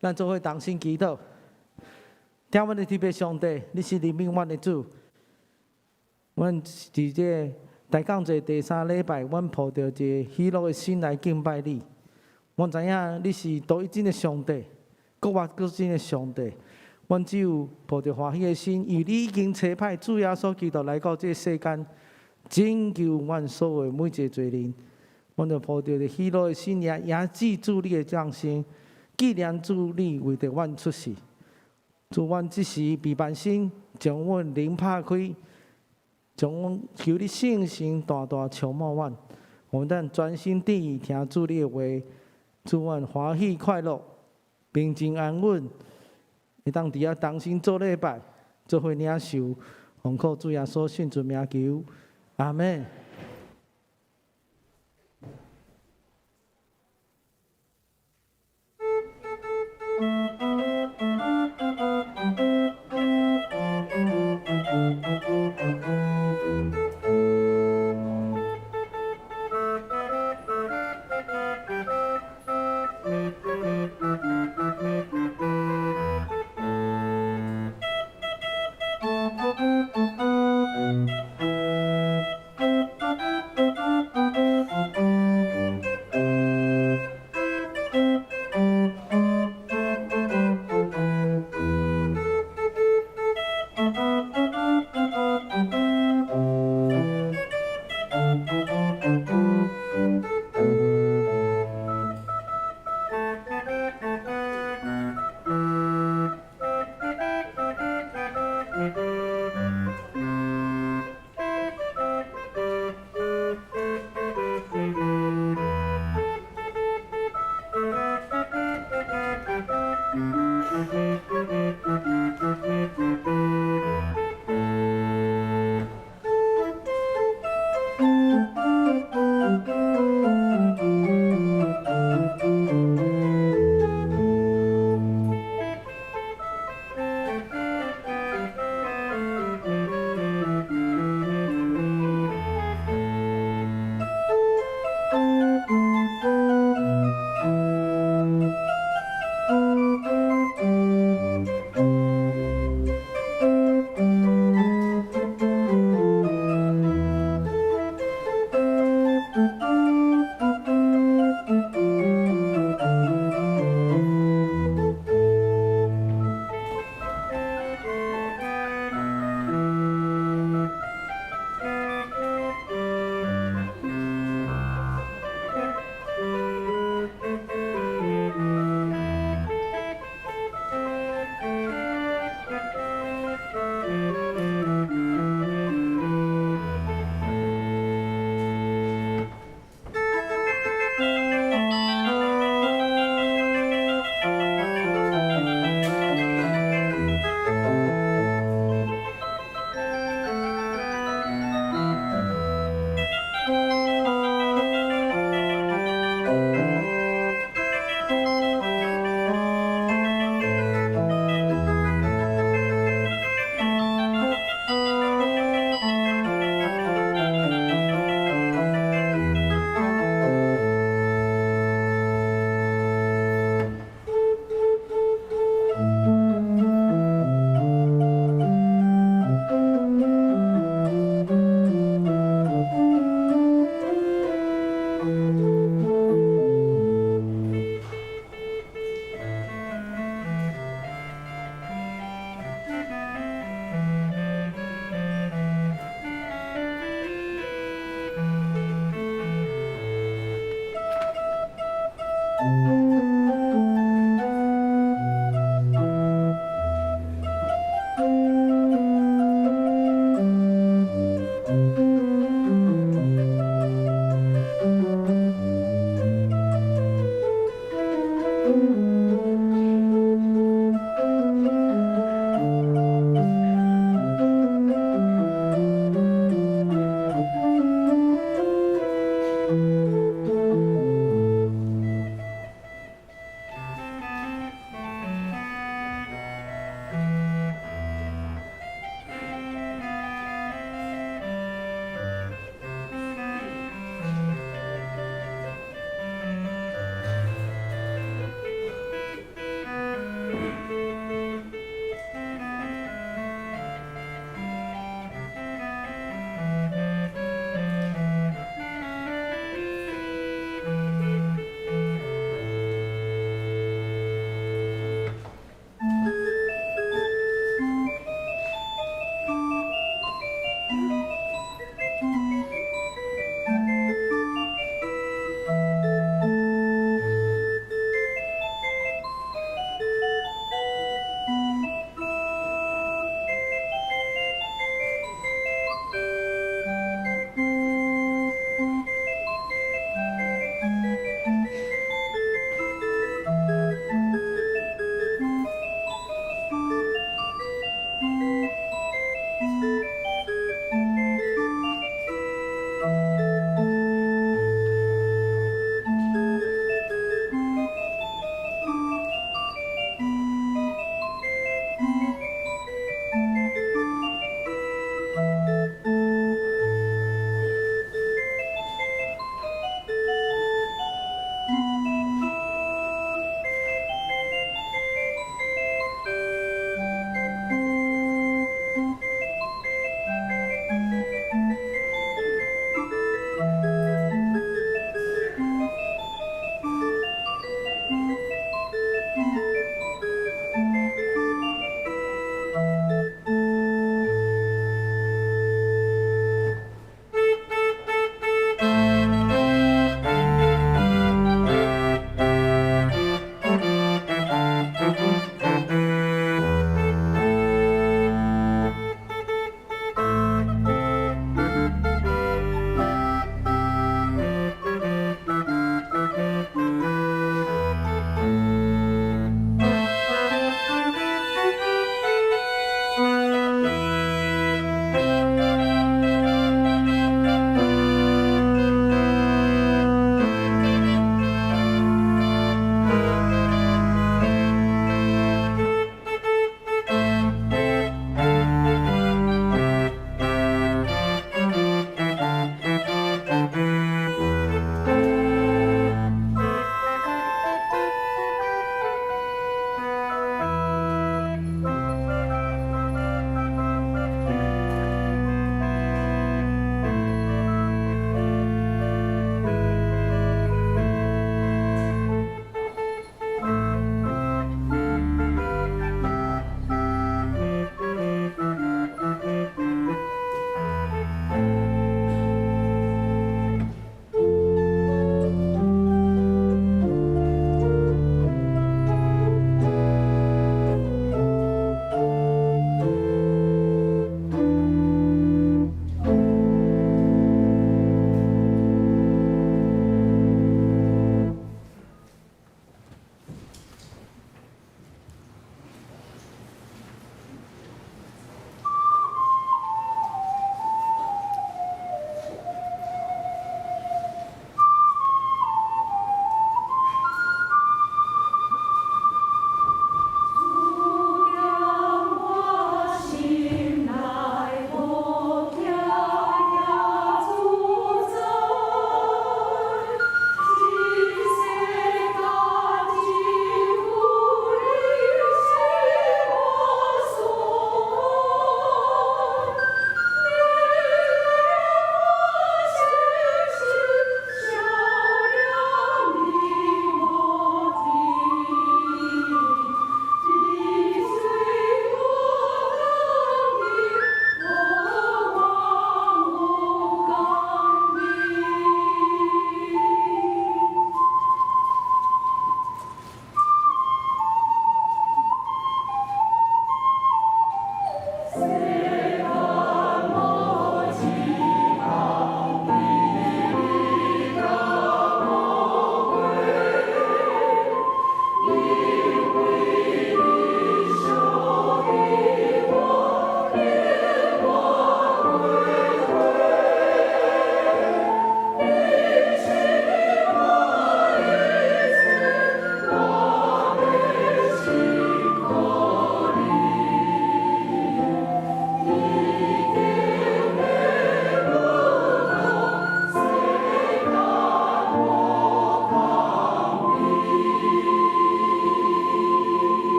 咱做伙同心祈祷。听阮的天父上帝，你是怜悯阮的主。阮伫这大讲节第3礼拜，阮抱着一个喜乐的心来敬拜你。阮知影你是独一真的上帝，各活各真的上帝。阮只有抱着欢喜的心，因为你已经差派主耶稣基督来到这世间，拯救阮所有每一个罪人。阮就抱着喜乐的心，也记住你的降生，纪念主你为着阮出世。主，阮即时被万心，将阮灵拍开，将阮求你圣神大大充满阮，我们咱专心地听主你的话，祝阮欢喜快乐，平静安稳，会当伫遐同心做礼拜，做伙领受，奉靠主耶稣圣主名求，阿门。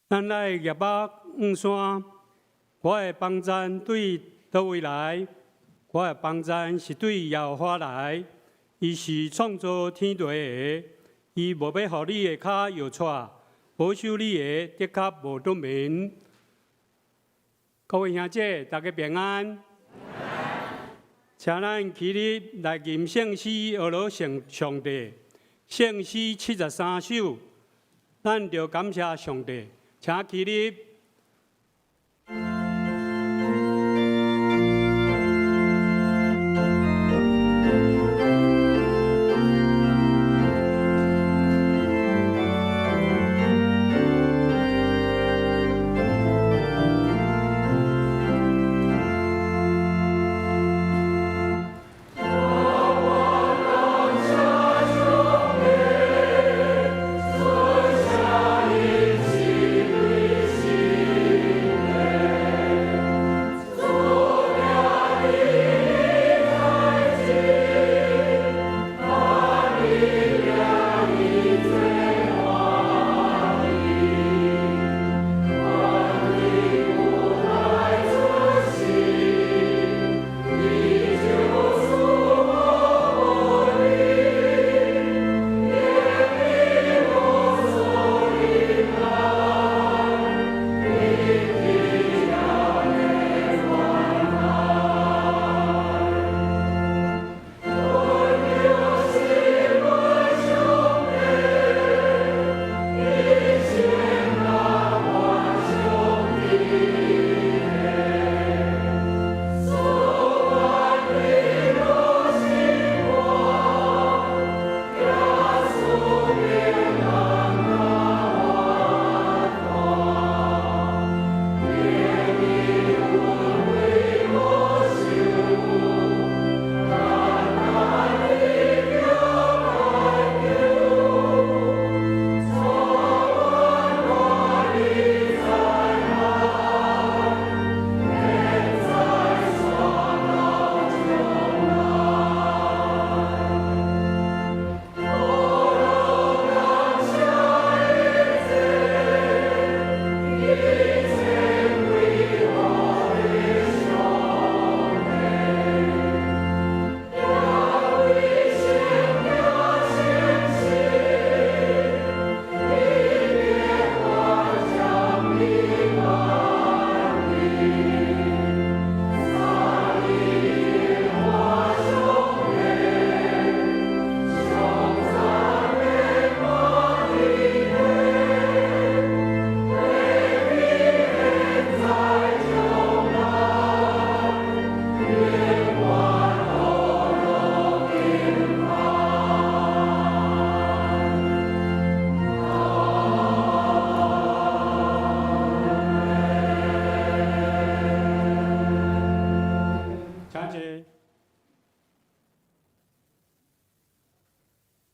咱来业目黄山，我的帮赞对倒位来？我的帮赞是对耶和华来。伊是创造天地的，伊无要互你的脚摇掣，保守你的的确无得眠。各位兄姐，大家平安。请咱起立来吟圣诗，阿罗上帝。圣诗73首，咱就感谢上帝。请起立。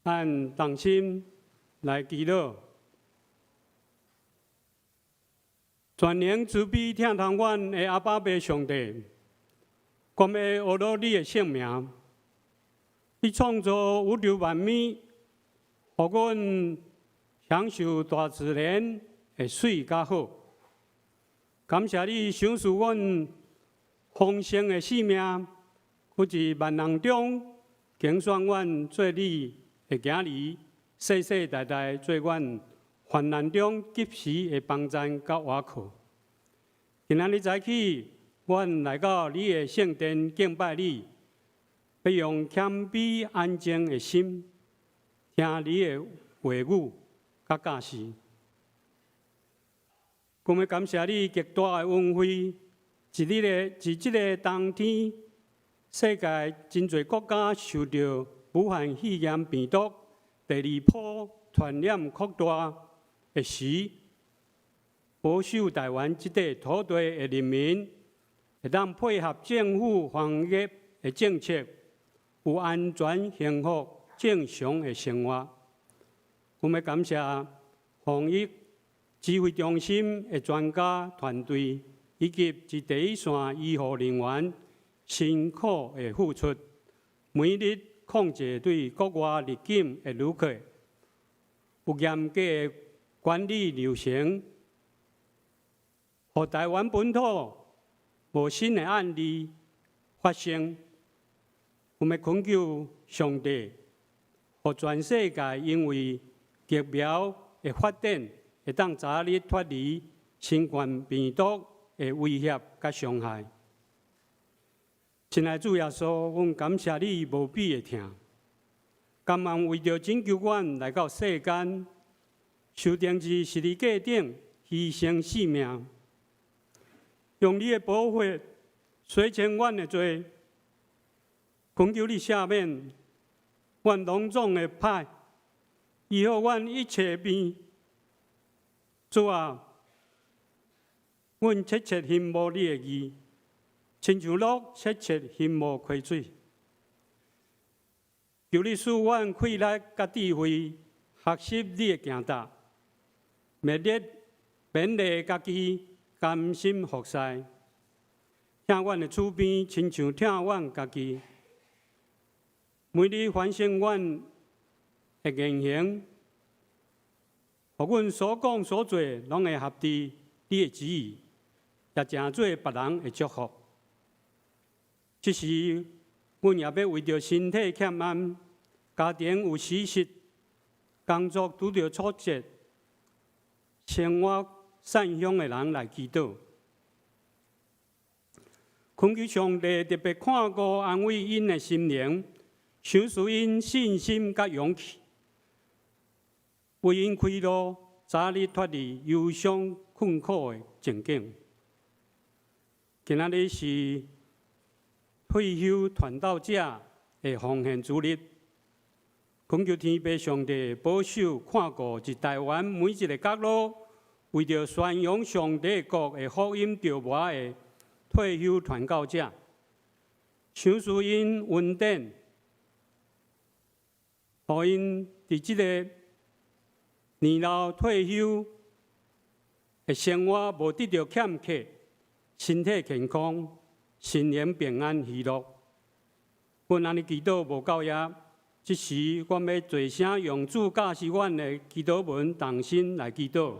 咱同心来祈祷，全能慈悲听从阮的阿爸爸上帝，我们学到你的圣名，你创造宇宙万物，互阮享受大自然的水甲好。感谢你赏赐阮丰盛的生命，不是万人中拣选阮做你的囝儿，世世代代做阮患难中及时的帮赞甲倚靠。今仔日早起，阮来到你的圣殿敬拜你，要用谦卑安静的心，听你的话语甲教示。我们感谢你极大的恩惠，自这个冬天，世界真侪国家受到武汉肺炎病毒第二波传染扩大的时，保守台湾这块土地的人民，会当配合政府防疫的政策，有安全、幸福、正常的生活。我们感谢防疫指挥中心的专家团队，以及第一线医护人员辛苦的付出，每日控制对国外入境的旅客，有严格的管理流程，互台湾本土无新的案例发生，我们恳求上帝，互全世界因为疫苗的发展，会当早日脱离新冠病毒的威胁甲伤害。亲爱的主耶稣，阮感谢你无比的疼，甘愿为着拯救阮来到世间，受定在十字架顶牺牲性命，用你的宝血洗清阮的罪，恳求你赦免阮拢总的歹，医好阮一切病。主啊，阮切切羡慕你的义。亲像鹿切切羡慕溪水，求你使阮气力甲智慧，学习你的行道，勉励家己，甘心服侍，听阮的厝边，亲像听阮家己。每日反省阮的言行，互阮所讲所做，拢会合乎你的旨意，也成做别人的祝福。即时，阮也要为着身体欠安、家庭有失失、工作拄着挫折、生活散乡的人来祈祷。恳求上帝特别看顾安慰因的心灵，赏赐因信心甲勇气，为因开路，早日脱离忧伤困苦的情景。今仔日是退休传道者的奉献之日，恳求天父上帝保守看顾一台湾每一个角落，为着宣扬上帝国的福音着磨的退休传教者，赏赐因稳定，互因伫即个年老退休的生活无得到欠缺，身体健康。心灵平安喜乐，阮安尼祈祷无够也。即时，阮要做声用主教示阮的祈祷文，同心来祈祷。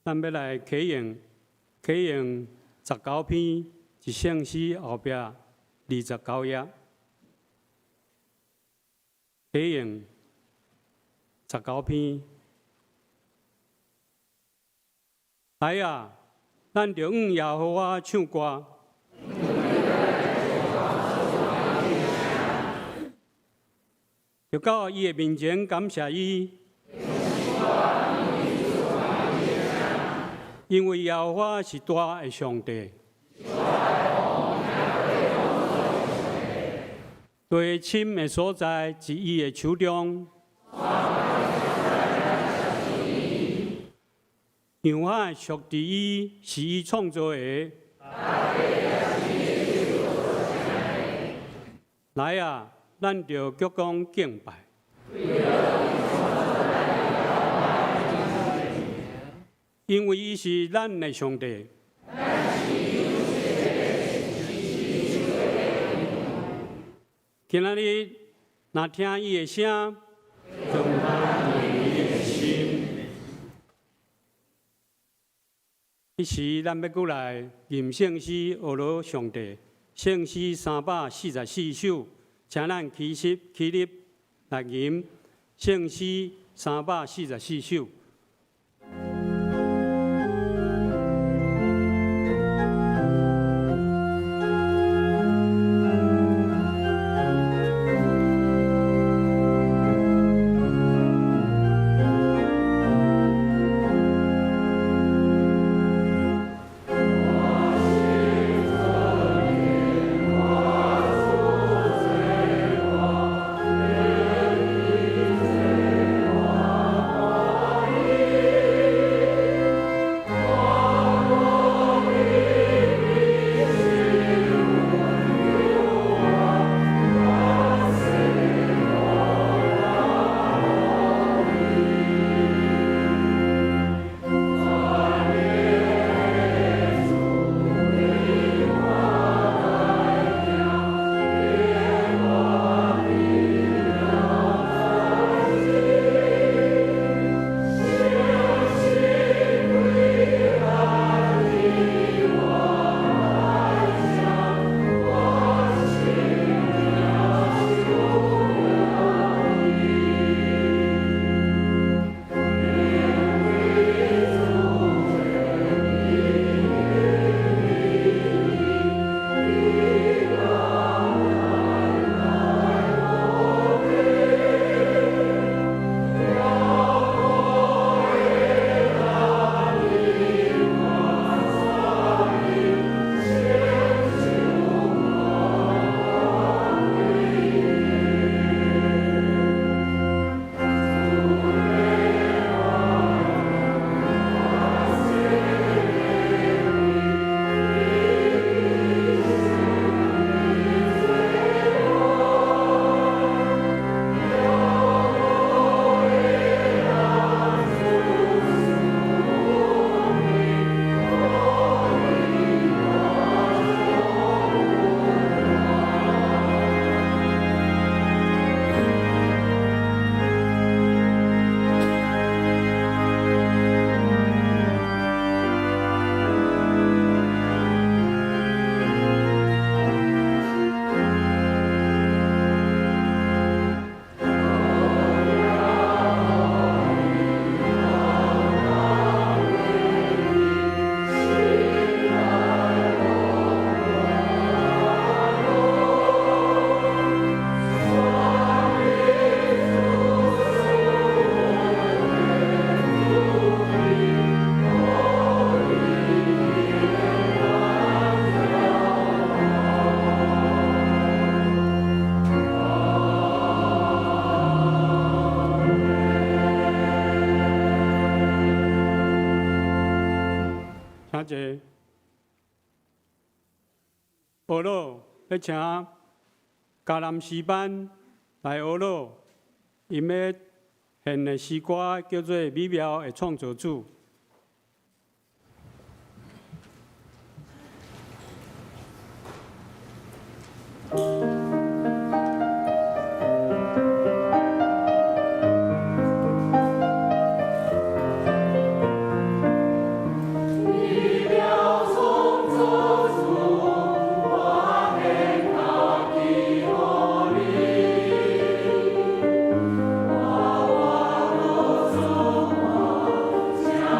咱要来启用19篇一圣诗后壁29页，启用19篇。来啊，咱就向耶和华唱歌。就到伊的面前感谢伊。因为耶和华是大的上帝，对深的所在是伊的手中，洋海属于伊，是伊创造的。来啊，咱就鞠躬敬拜。因为伊是咱的上帝，今仔日若听伊的声，动咱伊的心。迄时咱要过来吟圣诗，学罗上帝。圣诗344首，请咱起立来吟圣诗344首。请学老要请嘉南诗班来学老，因要献的诗歌叫做《美妙的创造主》。家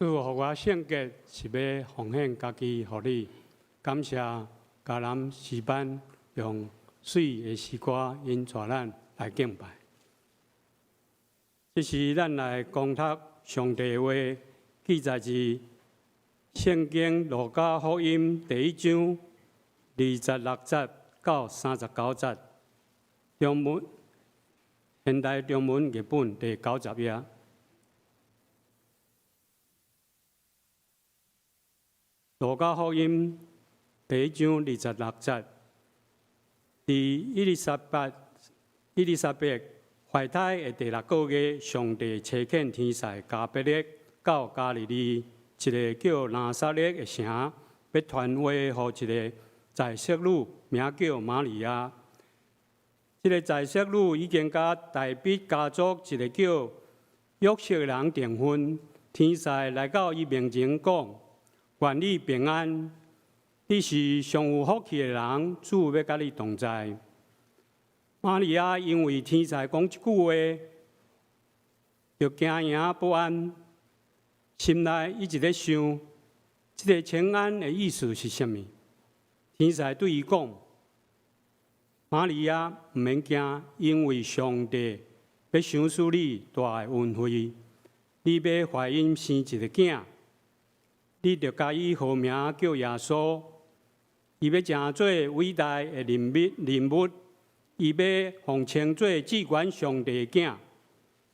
主，互我圣洁是要奉献家己互你，感谢迦南诗班用水的诗歌引带咱来敬拜。这是咱来攻读上帝的话，记载自圣经路加福音第1章26节到39节，中文现代中文译本第90页。路加福音第1章26节，伫伊丽莎白怀胎的第6个月，上帝差遣天使加百列到加利利一个叫拿撒勒的城，要传话予一个在色女，名叫玛利亚。这个在色女已经甲大毕家族一个叫约瑟的人订婚，天使来到伊面前讲。愿你平安，你是上有福气的人，主要甲你同在。玛利亚因为天使讲一句话，就惊惶不安，心内一直咧想，这个请安的意思是甚么？天使对伊讲：玛利亚唔免惊，因为上帝要赏赐你大的恩惠，你要怀孕生一个囝。你着甲伊号名叫耶稣，伊要成做伟大的人物，伊要奉称做至高上帝的囝。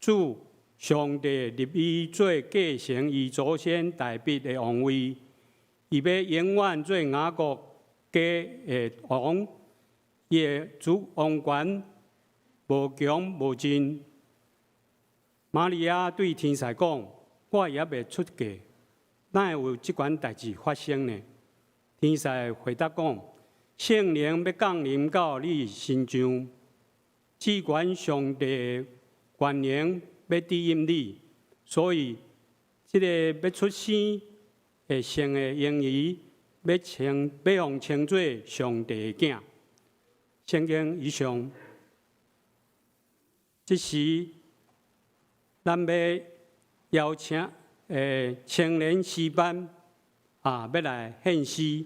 主上帝立伊做继承伊祖先大毕的王位，伊要永远做雅各家的王，伊的主王权无穷无尽。玛利亚对天使讲：我也未出嫁。哪会有即款代志发生呢？天使回答讲：圣灵要降临到你身上，至高上帝的权能要指引你，所以这个要出生的生的婴儿要互称作上帝的囝。圣经以上，这时咱要邀请。青年诗班要来献诗，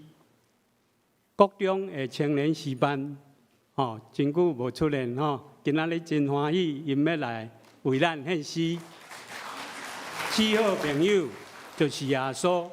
国中的青年诗班真久无出现今仔日真欢喜，因要来为咱献诗。四好朋友就是耶稣。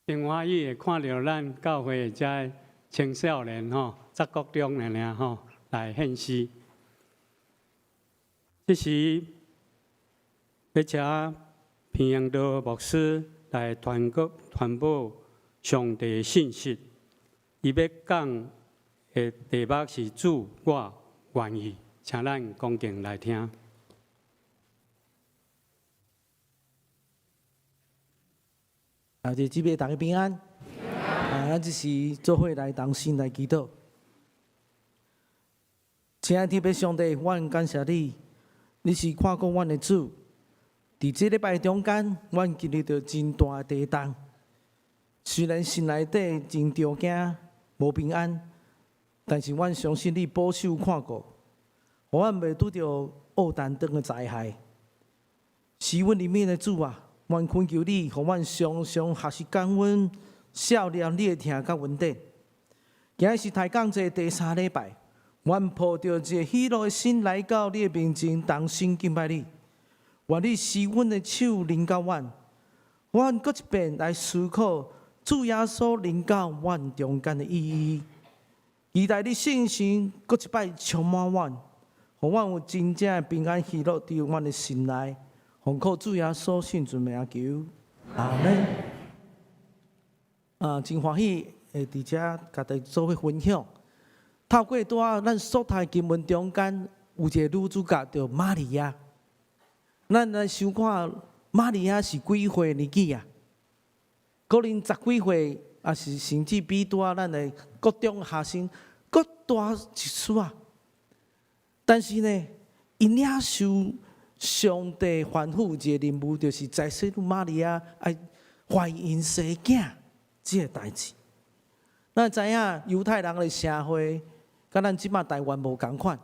真欢喜会看到咱教会遮青少年吼，十国中的尔吼来献诗。这时要请平阳道牧师来传播上帝信息。伊要讲的题目是主，我愿意，请咱恭敬来听。姊妹大家平安。咱这是做伙来同心来祈祷。亲爱的天父上帝，阮感谢你，你是看顾阮的主。伫这礼拜中间，阮经历到真大的地动。虽然心内底真着惊、无平安，但是阮相信你保守看顾，互阮袂拄着恶担当的灾害。是阮里面的主啊！阮恳求你，互阮常常学习感恩、笑念你的疼甲恩典。今日是抬杠节第3礼拜，阮抱着一个喜乐的心来到你的面前，同心敬拜你。愿你施阮的手领到阮，阮搁一遍来思考主耶稣领到阮中间的意义。期待你信心搁一摆充满阮，互阮有真正的平安喜乐伫阮的心内。奉靠主耶稣圣尊名求，阿门。真欢喜会伫遮甲大家做伙分享。透过咱所读经文中间有一个女主角叫玛利亚。咱来想看玛利亚是几岁年纪啊？可能10几岁，也是甚至比咱的国中学生搁大一撮啊。但是呢，伊领受上帝吩咐一个任务，就是在世女玛利亚爱怀孕生囝这个代志。咱知影犹太人的社会，甲咱即马台湾无共款。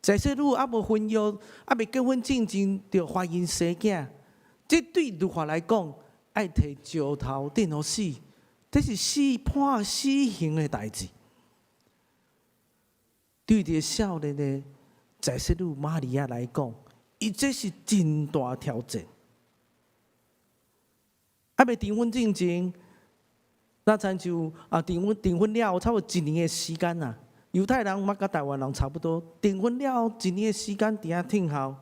在世女还无婚约，还未结婚之前就怀孕生囝，这对律法来讲，爱摕石头钉互死，这是判死刑的代志。对这少年的在世女玛利亚来讲，伊这是真大挑战。还未订婚之前，那亲像订婚了差不多1年的时间啊。犹太人嘛，甲台湾人差不多，订婚了1年的时间伫遐听候，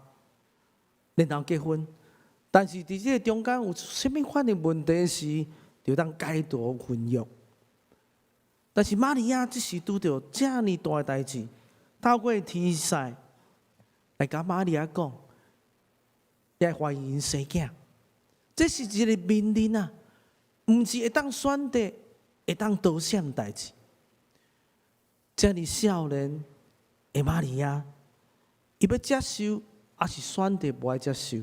然后结婚。但是伫这中间有啥物款的问题时，就当解除婚约。但是玛利亚只是拄着遮尔大的代志，透过天使来甲玛利亚讲，要怀孕生囝，这是一个命令啊，毋是会当选择、会当倒闪的代志。遮尔少年的玛利亚，伊要接受，还是选择无爱接受？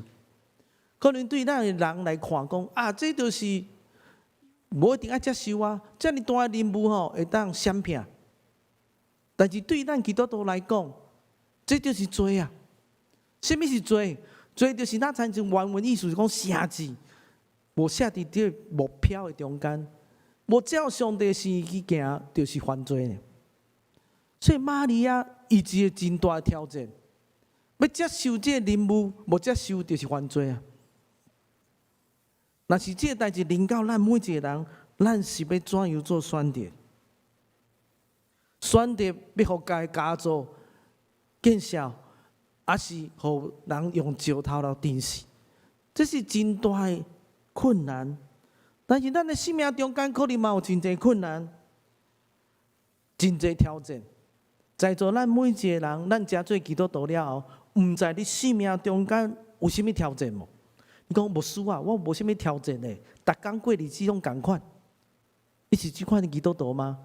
可能对咱的人来看讲，这就是无一定爱接受啊。遮尔大的任务会当闪避。但是对咱基督徒来讲，这就是罪啊！什么是罪？罪就是咱亲像原文意思是讲写字，无写伫这目标的中间，无照上帝心意去行，就是犯罪呢。所以玛利亚伊一个真大的挑战，要接受这个任务，无接受就是犯罪啊！若是这个代志临到咱每一个人，咱是要怎样做选择？选择要互家家族见效，还是互人用石头来钉死？这是真大的困难。但是咱的生命中间可能嘛有真侪困难，真侪挑战。在座咱每一个人，咱真做基督徒了后，毋知你生命中间有啥物挑战无？你讲牧师啊，我无啥物挑战嘞，逐工过日子拢共款。你是这款的基督徒吗？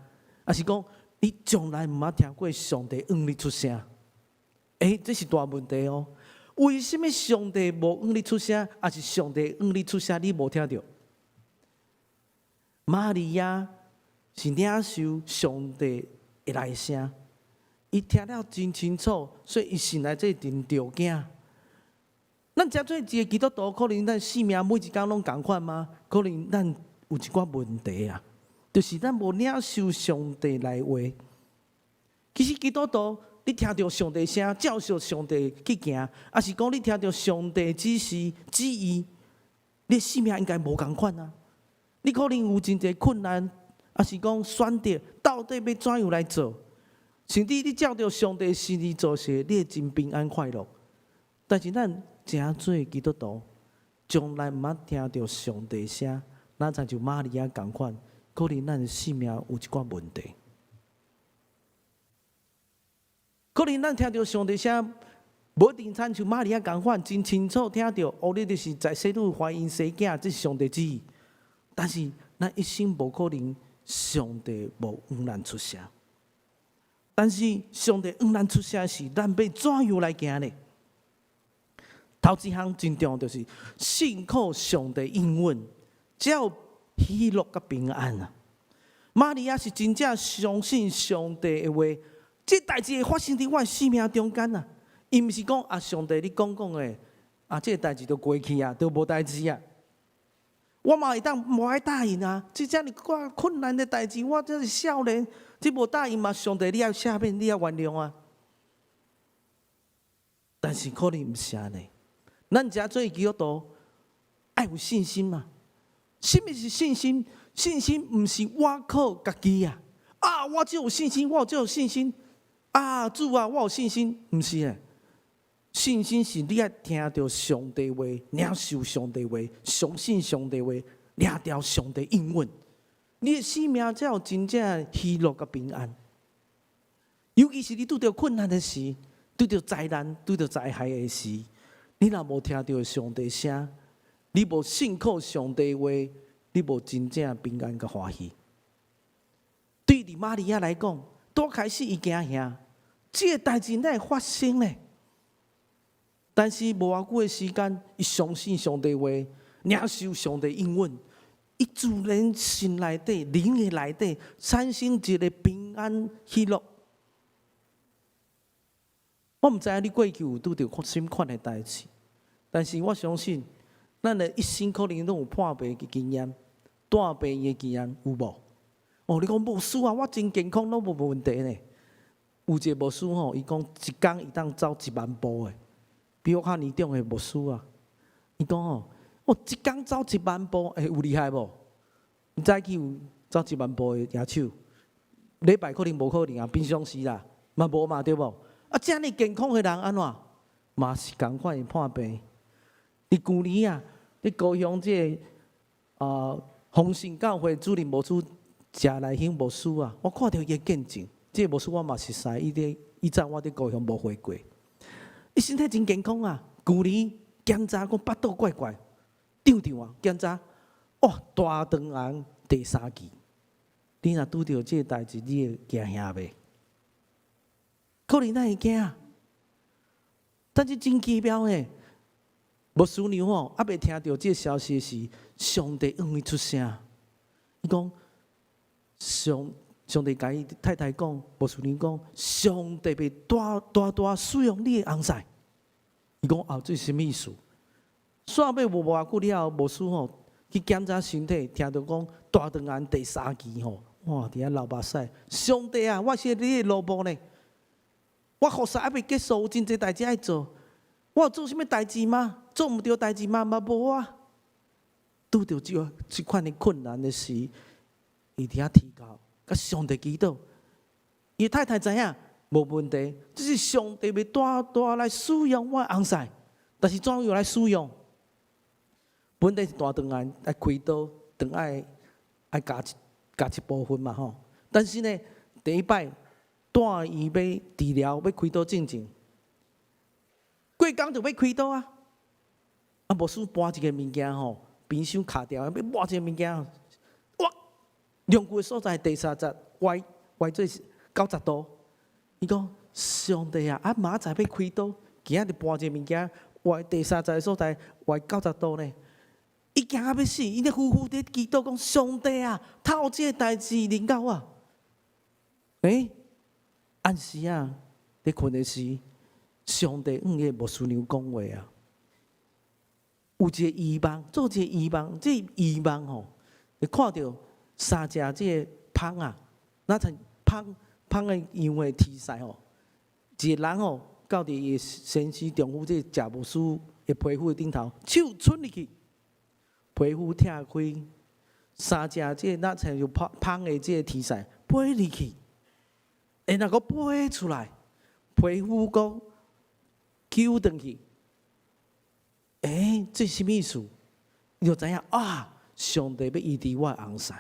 还是讲你从来毋捌听过上帝让你出声？这是大问题哦。为什么上帝无让你出声，还是上帝让你出声，你无听到？玛利亚是领受上帝的来声。伊听了真清楚，所以伊心内这阵着惊。咱真做一个基督徒，可能咱生命每一天拢共款吗？可能咱有一寡问题啊，就是咱无领受上帝来话。其实基督徒，你听到上帝声，照着上帝去行，还是讲你听到上帝指示旨意，你生命应该无共款啊？你可能有真侪困难，也是讲选择到底要怎样来做，甚至你照着上帝心意做事，你会真平安快乐。但是咱真做基督徒，从来毋捌听到上帝声，咱才像玛利亚共款，可能咱的性命有一寡问题。可能咱听到上帝声，无一定参像玛利亚共款，真清楚听到，哦，你就是在生女怀孕生囝，这是上帝旨意。但是咱一生无可能，上帝无让咱出声。但是上帝让咱出声是，咱要怎样来行呢？头一项真重要，就是信靠上帝应允，才有喜乐甲平安啊！玛利亚是真正相信上帝的话，这代志会发生伫我的生命中间啊！伊毋是讲啊，上帝你讲的啊，这代志都过去啊，都无代志啊。我嘛会当无爱答应啊！这遮尔困难的代志，我这是少年，这无答应嘛，上帝你要赦免，你要原谅啊！但是可能毋是安尼。咱遮做基督徒，爱有信心嘛？什么是信心？信心毋是我靠家己啊！啊，我只有信心，我只有信心啊！主啊，我有信心，毋是诶。信心是你爱听到上帝话，领受上帝话，相信上帝话，领到上帝应允，你的生命才有真正喜乐甲平安。尤其是你拄到困难的时，拄到灾难、拄到灾害的时。你若无听到上帝声，你无信靠上帝话，你无真正平安甲欢喜。对伫玛利亚来讲，拄开始伊惊吓，这个代志哪会发生呢？但是无偌久的时间，伊相信上帝话，领受上帝应允，伊自然心内底、灵的内底产生一个平安喜乐。我毋知影你过去有拄着什么款的代志，但是我相信，咱的一生可能拢有破病的经验，大病的经验有无？哦，你讲牧师啊，我真健康，拢无问题呢。有一个牧师吼，伊讲一工伊当走10000步的，比我较年长的牧师啊，伊讲吼，我一工走10000步，有厉害无？早起有走10000步的野手，礼拜可能无可能啊，平常时啦，嘛无嘛对无？啊，遮尔健康的人安怎？嘛是共款的破病。伫旧年啊，伫高雄这丰盛教会主任牧师谢来兴牧师啊，我看到伊的见证，这牧师我嘛熟悉，伊在我伫高雄无回过。伊身体真健康啊，旧年检查讲腹肚怪怪，张啊，检查，哇，大肠癌第3期。你若拄到这代志，你会惊吓袂？可能咱会惊啊，但是真奇妙诶！牧师娘吼，还未听到这个消息时，上帝让伊出声。伊讲上帝甲伊太太讲，牧师娘讲，上帝会大使用你的翁婿。伊讲哦，这是什么意思？煞尾无偌久了后，牧师吼去检查身体，听到讲大肠癌第3期吼，哇！伫遐流目屎，上帝啊，我是你的路幕呢。我服侍还未结束，有真侪代志爱做。我有做什么代志吗？做毋到代志吗？嘛无啊。拄到这款的困难的时，伊伫遐提高，甲上帝祈祷。伊太太知影无问题，这是上帝要大来使用我的翁婿，但是怎样来使用？本来是大肠癌爱开刀，肠爱加一部分嘛吼。但是呢，第一摆。带伊要治疗，要开刀进前，过工就要开刀啊！啊，牧师搬一个物件吼，冰箱卡掉，要搬一个物件，哇！两骨的所在第3节歪做90度。伊讲上帝啊，明仔载要开刀，今仔日搬一个物件，歪第3节的所在歪90度呢。伊惊到要死，伊咧呼呼伫祈祷讲上帝啊，透这个代志临到啊！按时啊，咧困的时，上帝个牧师娘讲话啊，有一个医梦，做一个医梦，这医梦吼，会看到3只这蜂啊，那层蜂的样的题材吼，一个人吼，到伫伊先生丈夫这贾牧师的皮肤的顶头，手伸入去，皮肤拆开，三只这那才有芳的这题材飞入去，然后佫飞出来，皮肤佫揪转去。这什么意思？你就知影啊，上帝要医治我的红屎，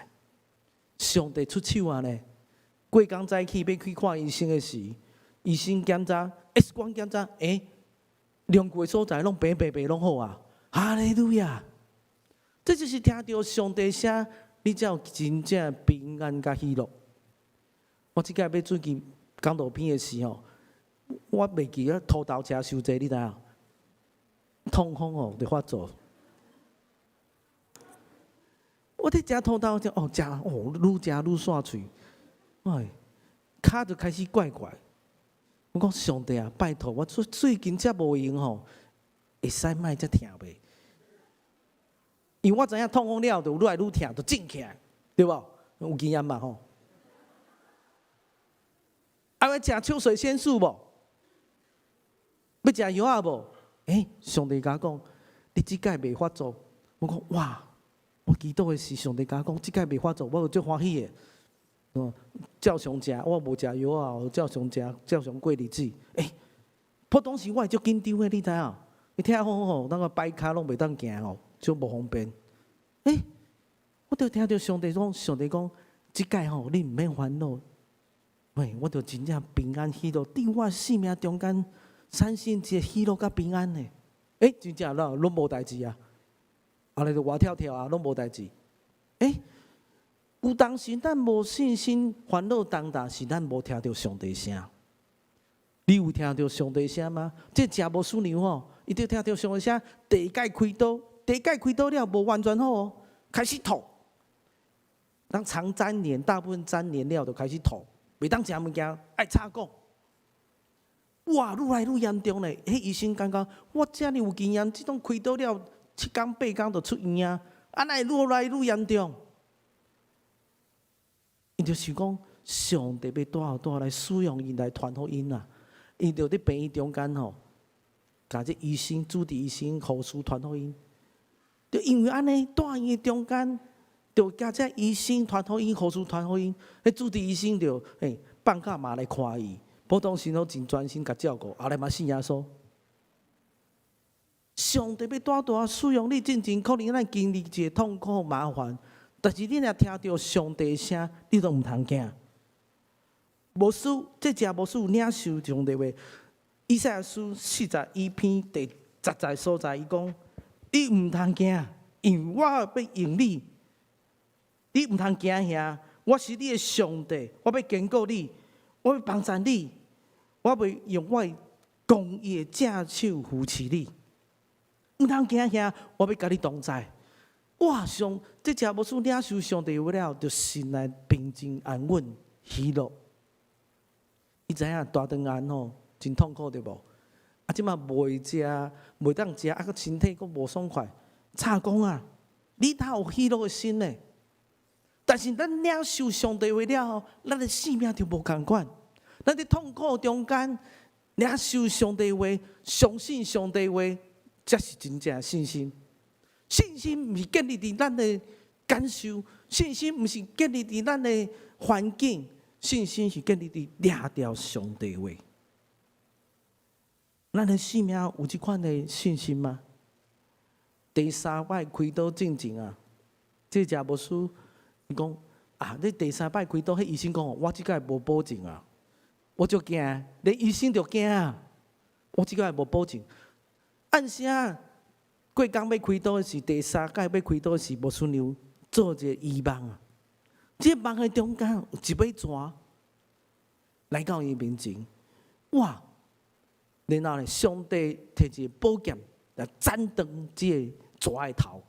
上帝出手啊呢！过工早起要去看医生的时，医生检查 X 光检查，量过所在拢白拢好啊！哈利路亚！这就是听到上帝声，你才有真正平安甲喜乐。我即摆要出去港路边的时候，我袂记啊，拖头车收济，你知影？痛风哦，就发作。我伫食土豆，食愈食愈煞嘴，骹就开始怪怪。我讲上帝啊，拜托我最近遮无用吼，会使莫遮疼袂？因为我知影痛风了，就愈来愈疼，就静起来，对无？有经验嘛吼？要食秋水仙素无？要食药啊无？上帝甲我讲，你即届袂发作。我讲哇，我祈祷的是上帝甲我讲，即届袂发作，我有足欢喜的。照常食，我无食药啊，照常食，照常过日子。普通时我会足紧张的，你知影？你听好吼，咱个摆骹拢袂当行吼，足无方便。我就听到上帝讲，即届吼，你毋免烦恼。我就真正平安喜乐，伫我生命中间。产生一个喜乐甲平安的，真正拢无代志啊！后来就活跳跳啊，拢无代志。有当时咱无信心、烦恼重大，是咱无听到上帝声。你有听到上帝声吗？这食无输牛吼，伊就听到上帝声。第一届开刀，了无完全好哦，开始吐。咱常粘连，大部分粘连了就开始吐，袂当食物件，爱插讲。哇，愈来愈严重咧！医生感觉我遮尔有经验，即种开刀了7天8天就出院啊，哪会愈来愈严重？伊就想讲，上帝要带来使用因来传福音啊！伊就伫病院中间吼，甲这医生、主治医生、护士传福音。就因为安尼，带院中间，就甲这医生传福音、护士传福音，迄主治医生就放假嘛来看伊。普通时拢真专心甲照顾，后来嘛信耶稣。上帝要带使用你，真可能咱经历一个痛苦麻烦，但是你若听到上帝的声，你都毋通惊。无输，这真无输，领受上帝话。以赛亚书41篇第10节所在，伊讲：你毋通惊，因为我要用你。你毋通惊遐，我是你的上帝，我要坚固你。我要帮助你，我要用我公义的正手扶持你。毋通惊遐，我要甲你同在。哇，这真无输领受上帝话了，就心内平静安稳喜乐。你知影大肠癌吼真痛苦对无？即马袂食，袂当食，个身体佫无爽快。差讲啊，你哪有喜乐的心呢？但是咱领受上帝话了后，咱的生命就无共款。咱伫痛苦中间领受上帝话，相信上帝话，才是真正的信心。信心毋是建立伫咱的感受，信心毋是建立伫咱的环境，信心是建立伫抓着上帝话。咱的生命有即款的信心吗？第3摆开刀进前啊，这真无输。伊讲你第3摆开刀，迄医生讲我即个无保证啊，我就惊，连医生就惊啊，我即个无保证。按啥？过工要开刀是第3届要开刀是无顺流做一个遗梦啊，这梦的中间有一尾蛇来到伊面前，哇！然后呢，上帝摕一个宝剑来斩断这个蛇的头。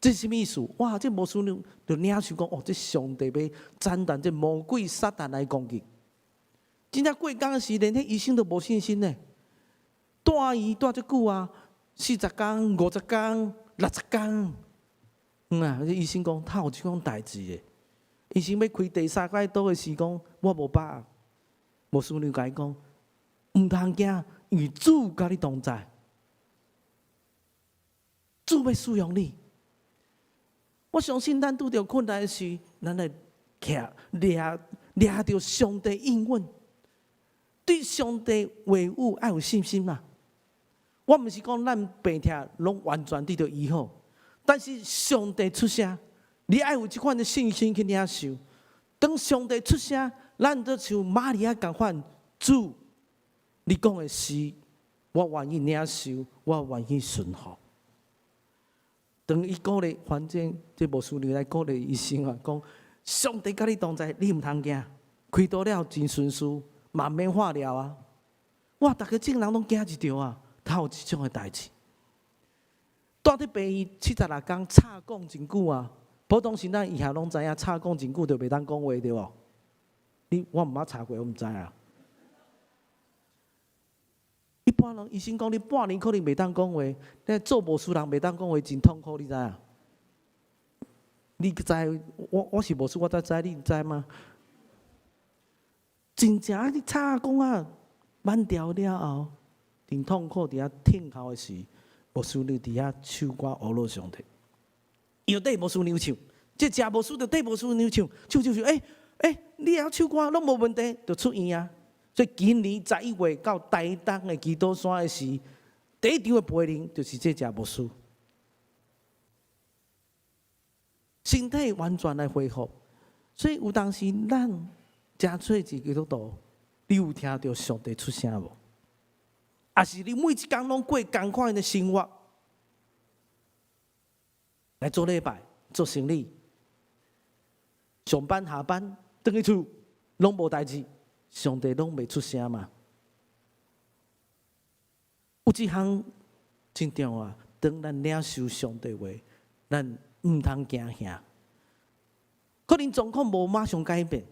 这是什么意思？哇！这无顺流就领受讲这上帝要斩断这魔鬼撒旦来攻击。真正过工时，连迄医生都无信心呢。带伊带遮久啊，40天、50天、60天。这医生讲他有即种代志的。医生要开第3届刀的时讲，我无把握。无顺流甲伊讲，毋通惊，因为主甲你同在，主要使用你。我相信咱拄着困难的时，咱来抓着上帝应允，对上帝话语要有信心啦。我毋是讲咱病痛拢完全得到医好，但是上帝出声，你要有这款的信心去领受。当上帝出声，咱就像玛利亚共款，主，你讲的是，我愿意领受，我愿意顺服。当伊鼓励，反正这牧师娘来鼓励医生啊，讲上帝甲你同在，你毋通惊，开刀了真顺遂，嘛免化疗啊。哇，逐个正人拢惊一条啊，他有即种的代志。住伫病院76天，插讲真久啊。普通时咱以下拢知影，插讲真久就袂当讲话对无？我毋捌插过，我毋知啊。一般人医生讲你半年可能袂当讲话，但做牧师人袂当讲话真痛苦，你知影？你知我是牧师，我才知，你知吗？真正你插讲啊，挽掉了后，真痛苦。伫遐听候的时，牧师娘伫遐唱歌阿罗上帝，又对牧师娘唱，这食牧师就对牧师娘唱，你晓唱歌拢无问题，就出院啊。所以今年11月到台东的基督山的时，第一场的培灵就是这只牧师，身体完全来恢复。所以有当时咱真做一基督徒，你有听到上帝出声无？还是你每一天拢过同款的生活，来做礼拜、做生理，上班下班，回去厝拢无代志。上帝拢袂出声嘛？有一项真重要，当咱领受上帝话，咱毋通惊吓。可能状况无马上改变，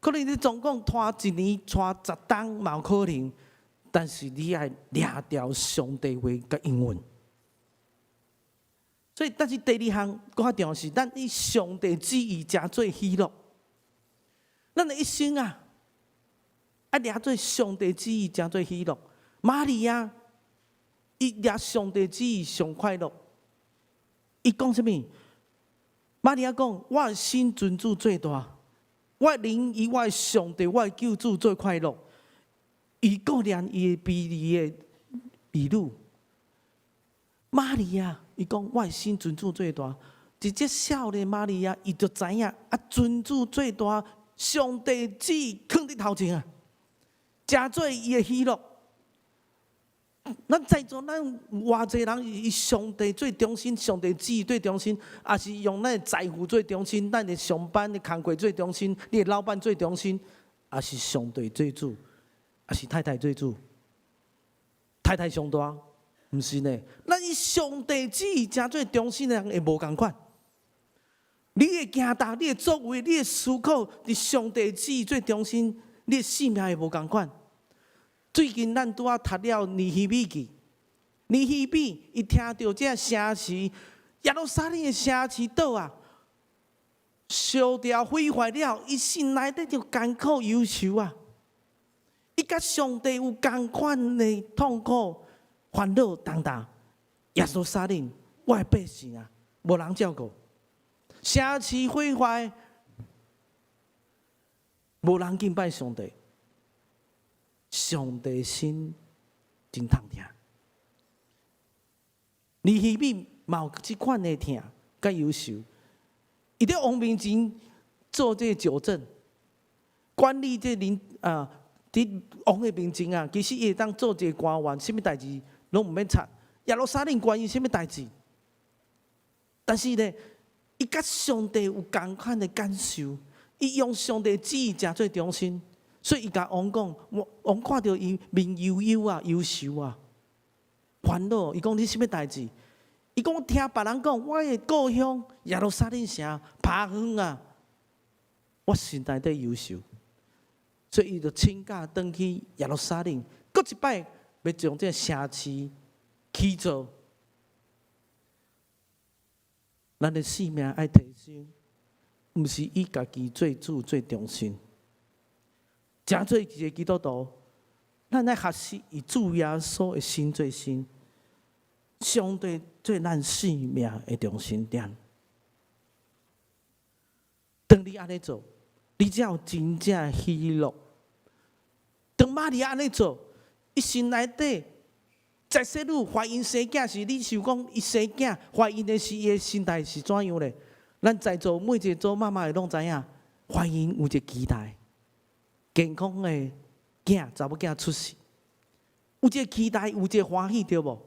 可能你状况拖1年、拖10冬嘛有可能，但是你要抓牢上帝话甲应允。所以，但是第二项更较重要是，咱以上帝旨意诚做喜乐。咱的一生啊！抓做上帝旨意，诚做喜乐。玛利亚，伊抓上帝旨意上快乐。伊讲什么？玛利亚讲：我的心尊主最大，我的灵以我的上帝，我的救主最快乐。伊顾念伊的婢女的婢女。玛利亚，伊讲：我的心尊主最大。一只少年玛利亚，伊就知影尊主最大，上帝旨意放伫头前啊。诚做伊的喜乐。咱在座咱偌济人以上帝最中心，上帝旨意最中心，也是用咱的财富最中心，咱的上班的工课最中心，你的老板最中心，也是上帝最主，也是太太最主。太太上大，毋是呢？咱以上帝旨意诚做中心的人会无共款。你的行动、你的作为、你的思考，伫上帝旨意最中心。你的性命会无共款。最近咱拄仔读了尼希米记，尼希米伊听到这城市耶路撒冷的城市倒啊，烧掉毁坏了，伊心内底就艰苦忧愁啊。伊甲上帝有共款的痛苦、烦恼重大。耶路撒冷，我的百姓啊，无人照顾，城市毁坏。无人敬拜上帝，上帝心真痛痛。尼希米嘛有即款的痛甲忧愁，伊伫王面前做这纠正，管理这伫王的面前啊，其实伊会当做一个官员，什么代志拢毋免插。耶路撒冷关于什么代志？但是呢，伊甲上帝有共款的感受。伊用上帝旨意诚做中心，所以伊甲王讲，王看到伊面忧忧啊、忧愁啊、烦恼，伊讲你什么代志？伊讲听别人讲，我的故乡耶路撒冷城拍远啊，我心内底忧愁，所以伊就请假转去耶路撒冷，搁一摆要将这城市起造。咱的性命爱提升。毋是以家己做主做中心，诚做一个基督徒，咱爱学习以主耶稣的心做心，相对做咱生命的中心点。当你安尼做，你才有真正喜乐。当玛利亚安尼做，伊心内底在生女怀孕生囝时，你想讲伊生囝怀孕的是伊的心态是怎样咧？咱在座每一个做妈妈的拢知影，怀孕有一个期待，健康的囝查某囝出世，有一个期待，有一个欢喜，对无？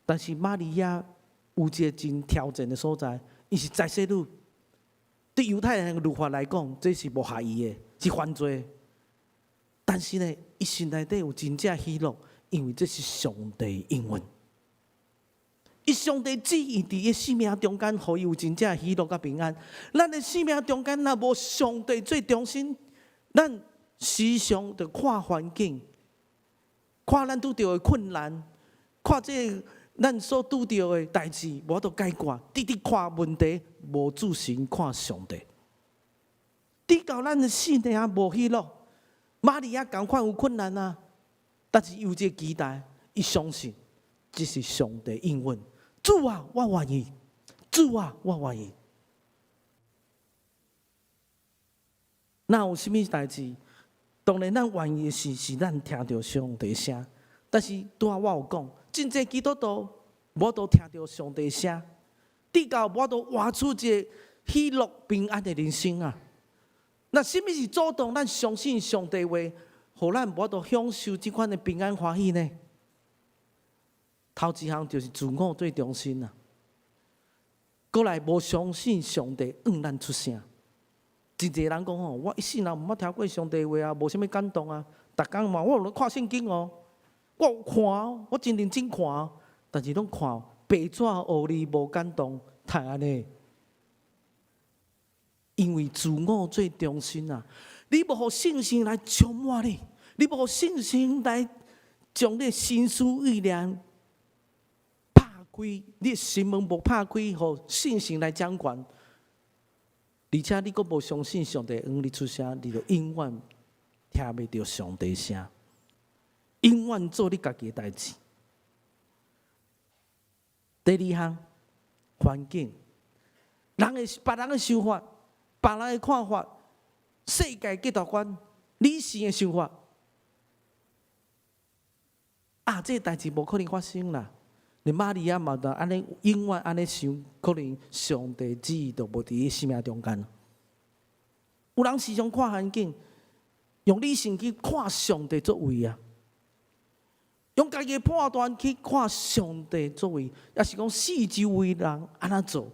但是玛利亚有一个真挑战的所在，伊是在生女。对犹太人的律法来讲，这是无合意的，是犯罪。但是呢，伊心内底有真正喜乐，因为这是上帝的应允。伊上帝旨意伫伊生命中间，互伊有真正喜乐甲平安。咱的生命中间若无上帝做中心，咱时常着看环境，看咱拄着的困难，看这咱所拄着的代志，无法度解决，直直看问题，无自信看上帝。直到咱的心里啊无喜乐，玛利亚同款有困难啊，但是有一个期待，伊相信这是上帝应允。主啊，我愿意；主啊，我愿意。那有啥物代志？当然，咱愿意是咱听到上帝声，但是拄仔我有讲。真侪基督徒无都听到上帝声，直到无都活出一个喜乐平安的人生啊！那什么是主动？咱相信上帝话，互咱无都享受这款的平安欢喜呢？头一项就是自我最中心啊！过来无相信上帝让咱出声。真侪人讲吼，我一世人毋捌听过上帝话啊，无啥物感动啊！逐工嘛，我有咧看圣经哦。我有看哦，我真认真看哦，但是拢看白纸黑字无感动，太安尼。因为自我最中心啊！你无互信心来充满你，你无互信心来将你心思意念拍开，你心门无拍开，互信心来掌管。而且你阁无相信上帝让你出声，你就永远听袂到上帝声。永远做你家己的代志。第二项，环境，别人的想法，别人的看法，世界价值观，理性的想法，这代志无可能发生啦。你玛利亚嘛，安尼永远安尼想，可能上帝旨意就无伫伊生命中间。有人时常看环境，用理性去看上帝作为啊。用家己的判断去看上帝作为，也是讲四周围人安怎做，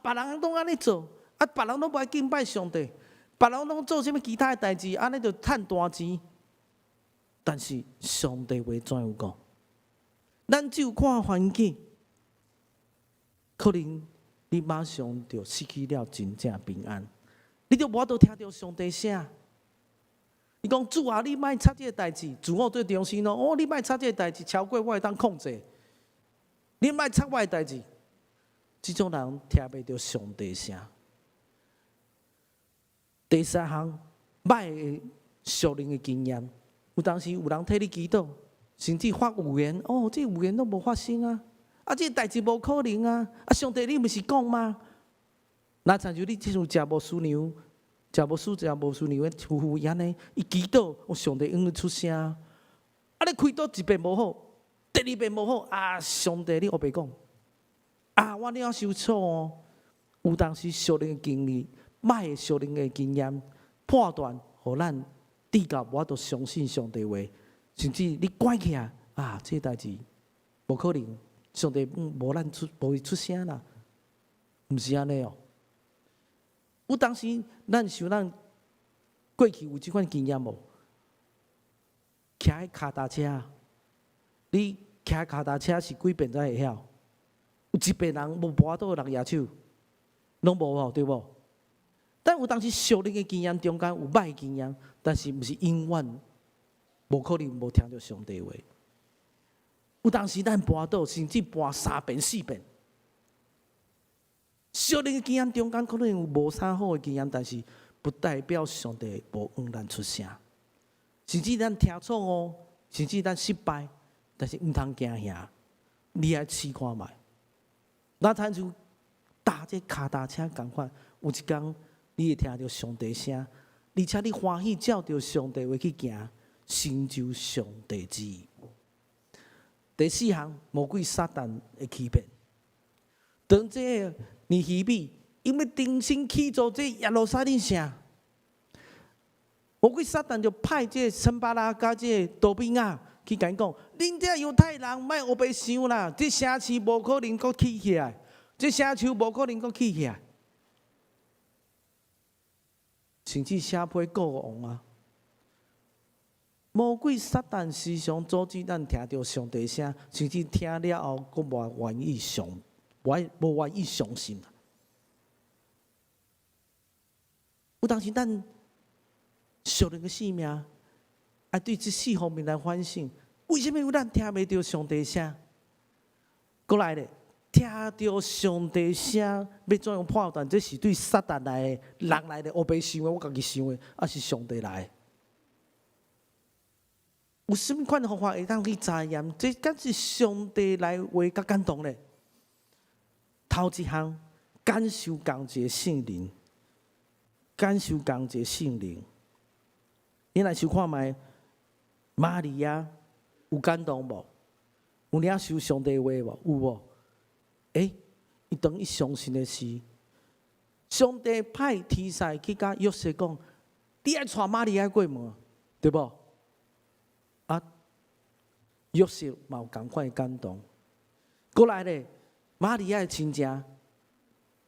别人拢安尼做，别人拢不爱敬拜上帝，别人拢做啥物其他的代志，安尼就趁大钱。但是上帝话怎样讲？咱只有看环境，可能你马上就失去了真正平安，你就无法度听到上帝声。伊讲主啊，你莫插这个代志，自我最中心哦。你莫插这个代志，超过我会当控制。你莫插我的代志，这种人听袂到上帝声。第三项，歹的属灵的经验，有当时有人替你祈祷，甚至发预言，这预言都无发生啊！这代志无可能啊！上帝你毋是讲吗？那亲像你即阵食无输牛。食无输，食无输，牛的夫妇安尼，伊祈祷，上帝应你出声。你开刀一遍无好，第二遍无好，上帝你后白讲，我了受挫哦。有当时属灵的经历，歹的属灵的经验判断，互咱至到无法度相信上帝话，甚至你关起来，这代志无可能，上帝无咱无伊出声啦，毋是安尼哦。有当时，咱想咱过去有即款经验无？骑喺脚踏车，你骑脚踏车是几遍才会晓？有一遍人无跋倒人举手，拢无哦，对无？但有当时属灵的经验中间有歹经验，但是毋是永远无可能无听到上帝话。有当时咱跋倒，甚至跋3遍4遍。属灵的经验中间可能有无啥好的经验，但是不代表上帝无让咱出声。甚至咱听错哦，甚至咱失败，但是毋通惊吓，你爱试看觅。那亲像搭这脚踏车共款，有一天你会听到上帝声，而且你欢喜照着上帝话去行，成就上帝之意。第四项，魔鬼撒旦的欺骗。当这个尼希米因为重新起造这耶路撒冷城，魔鬼撒旦就派这参巴拉甲这多比亚去甲因讲：恁这犹太人莫黑白想啦，这城市无可能阁起起来，这城墙无可能阁起起来。甚至写批国王啊！魔鬼撒旦时常阻止咱听到上帝声，甚至听了后，阁无愿意相信。有当时咱属灵的性命，啊，对这四方面来反省，为什么有咱听袂到上帝声？过来咧，听到上帝声，要怎样判断？这是对撒旦来的、人来的、黑白想的，我家己想的，还是上帝来的？有什么款的方法会当去查验？这敢是上帝来话较感动咧？头一项，感受感谢圣灵，感受感谢圣灵。你来想看卖，玛利亚有感动无？有领受上帝话无？有无？伊当伊相信的是，上帝派天使去甲约瑟讲：你爱带玛利亚过门，对无？啊，约瑟嘛有同款的感动。过来咧，玛利亚的亲戚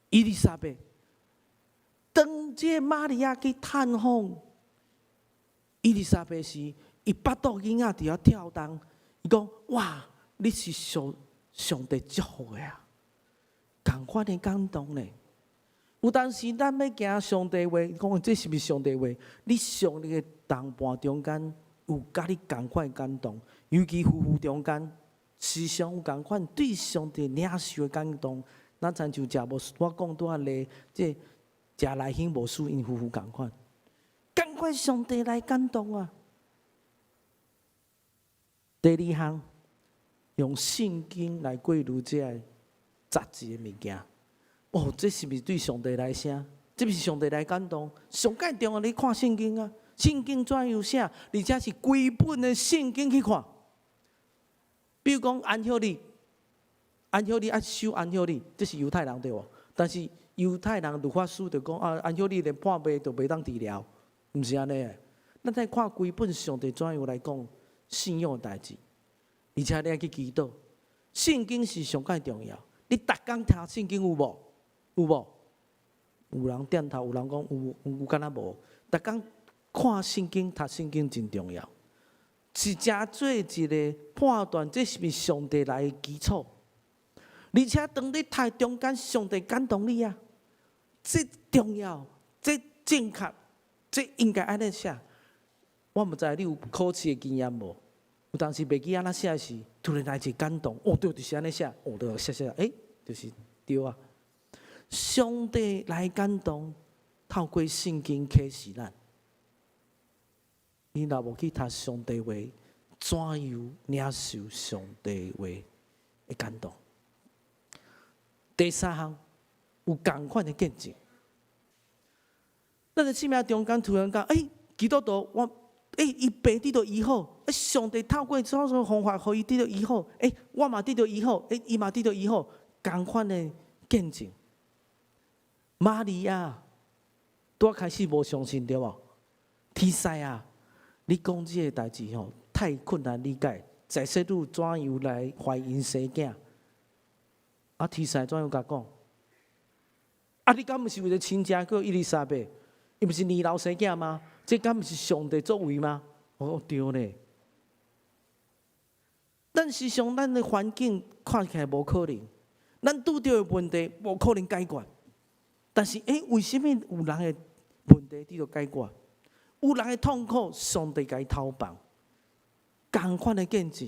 伊丽莎白，当这玛利亚去探访伊丽莎白时，伊巴肚囡仔伫遐跳动，伊讲：哇，你是上帝祝福的啊！同款的感动呢。有当时咱要行上帝话，讲这是毋是上帝话？你上你的同伴中间有甲你同款的感动，尤其夫妇中间时常有同款对上帝领受的感动。咱亲像食无，我讲拄仔咧，这食内馅无输因夫妇同款，同款上帝来感动啊！第二项，用圣经来过滤这杂志的物件。哦，这是毋是对上帝来声？这不是上帝来感动？上介重要，你看圣经啊！圣经怎样写？而且是规本的圣经去看。比如讲安息日爱守安息日，这是犹太人对无？但是犹太人律法书就讲啊，安息日连破病都袂当治疗，毋是安尼的。咱再看规本上帝怎样来讲信仰的代志，而且你爱去祈祷。圣经是上介重要。你逐工听圣经有无？有无？有人点头，有人讲有敢若无？逐工看圣经、读圣经真重要，是真做一个判断，这是毋是上帝来的基础。而且当你读中间，上帝感动你啊，这重要，这正确，这应该安尼写。我毋知你有考试的经验无？有当时袂记安怎写时，突然来一感动，哦，对，就是安尼写，哦，对，写，就是对啊。上帝来感动，透过圣经启示咱。你若无去读上帝话，怎样领受上帝话的感动？第三项，有同款的见证。咱的生命中间突然讲，基督徒，伊病得到医好，上帝透过种种方法，互伊得到医好，我嘛得到医好，伊嘛得到医好，同款的见证。玛利亚，拄开始无相信对无？天使啊，你讲这个代志吼，太困难理解。在世女怎样来怀孕生囝？啊，天使怎样甲讲？啊，你敢毋是为了亲家叫伊丽莎白？伊毋是年老生囝吗？这敢毋是上帝作为吗？哦，对呢。但是上咱的环境看起来无可能，咱拄到的问题无可能解决。但是，为什么有人的问题得到解决？有人的痛苦，上帝甲伊偷放。同款的见证，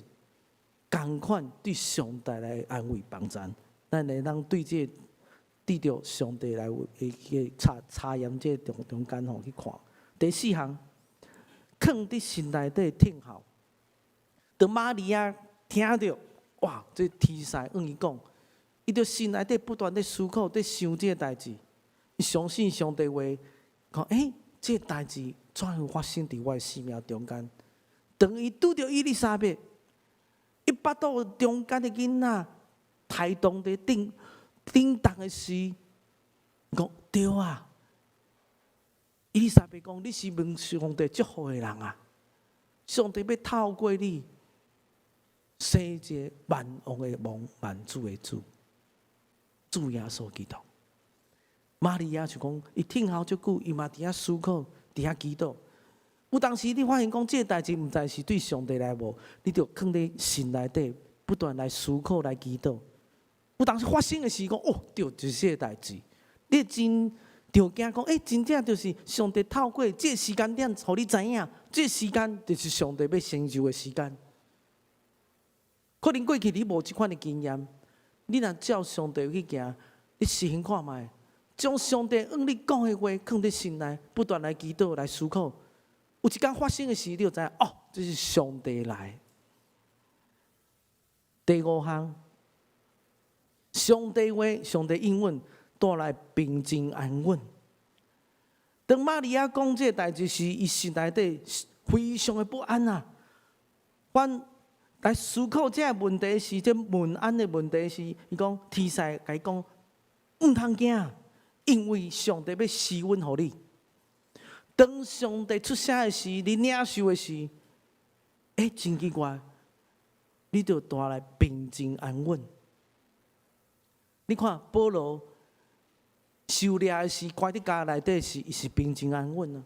同款对上帝来安慰帮咱，咱会当对这得到上帝来去查验这中间吼去看。第四项，藏伫心内底听候。当玛利亚听到，哇，这天使向伊讲，伊就心内底不断在思考，在想这个代志。伊相信上帝话，讲这代志怎样发生伫我的生命中间？当伊拄着伊丽莎白，伊巴肚中间的囡仔胎动伫顶动的时，讲对啊。伊丽莎白讲：“你是蒙上帝祝福的人啊！上帝要透过你，生一个万王的王、万主的主，主耶稣基督。”玛利亚就讲，伊听候足久，伊嘛伫遐思考，伫遐祈祷。有当时你发现讲，这代志毋知是对上帝来无，你就放伫心内底，不断来思考、来祈祷。有当时发生的时讲，对，就是这代志，你真。就惊讲，真正就是上帝透过这时间点，互你知影，这时间就是上帝要成就的时间。可能过去你无即款的经验，你若照上帝去行，你试行看卖，将上帝按你讲的话放伫心内，不断来祈祷、来思考。有一天发生的事，你就知影，这是上帝来。第五项，上帝话、上帝应允。带来平静安稳。当玛利亚讲这代志时，伊心内底非常的不安啊。阮来思考这个问题时，这问安的问题时，伊讲天使甲伊讲，毋通惊，因为上帝要施恩互你。当上帝出声的时，你领受的时，真奇怪，你就带来平静安稳。你看保罗。受掠的时，关伫家内底时，伊是平静安稳啊。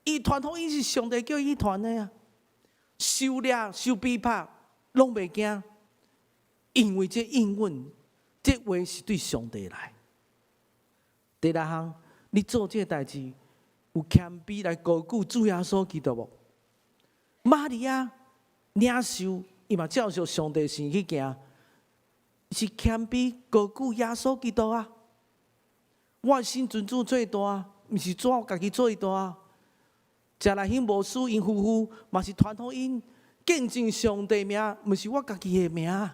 伊传福音是上帝叫伊传的啊。受掠、受逼迫，拢袂惊，因为这应允，这话是对上帝来。第六项，你做这代志，有谦卑来高举主耶稣基督无？玛利亚领受，伊嘛照着上帝神去行，是谦卑高举耶稣基督啊。我心尊主最大，毋是做我家己最大。食来迄无私因夫妇，嘛是传福音，见证上帝名，毋是我家己的名。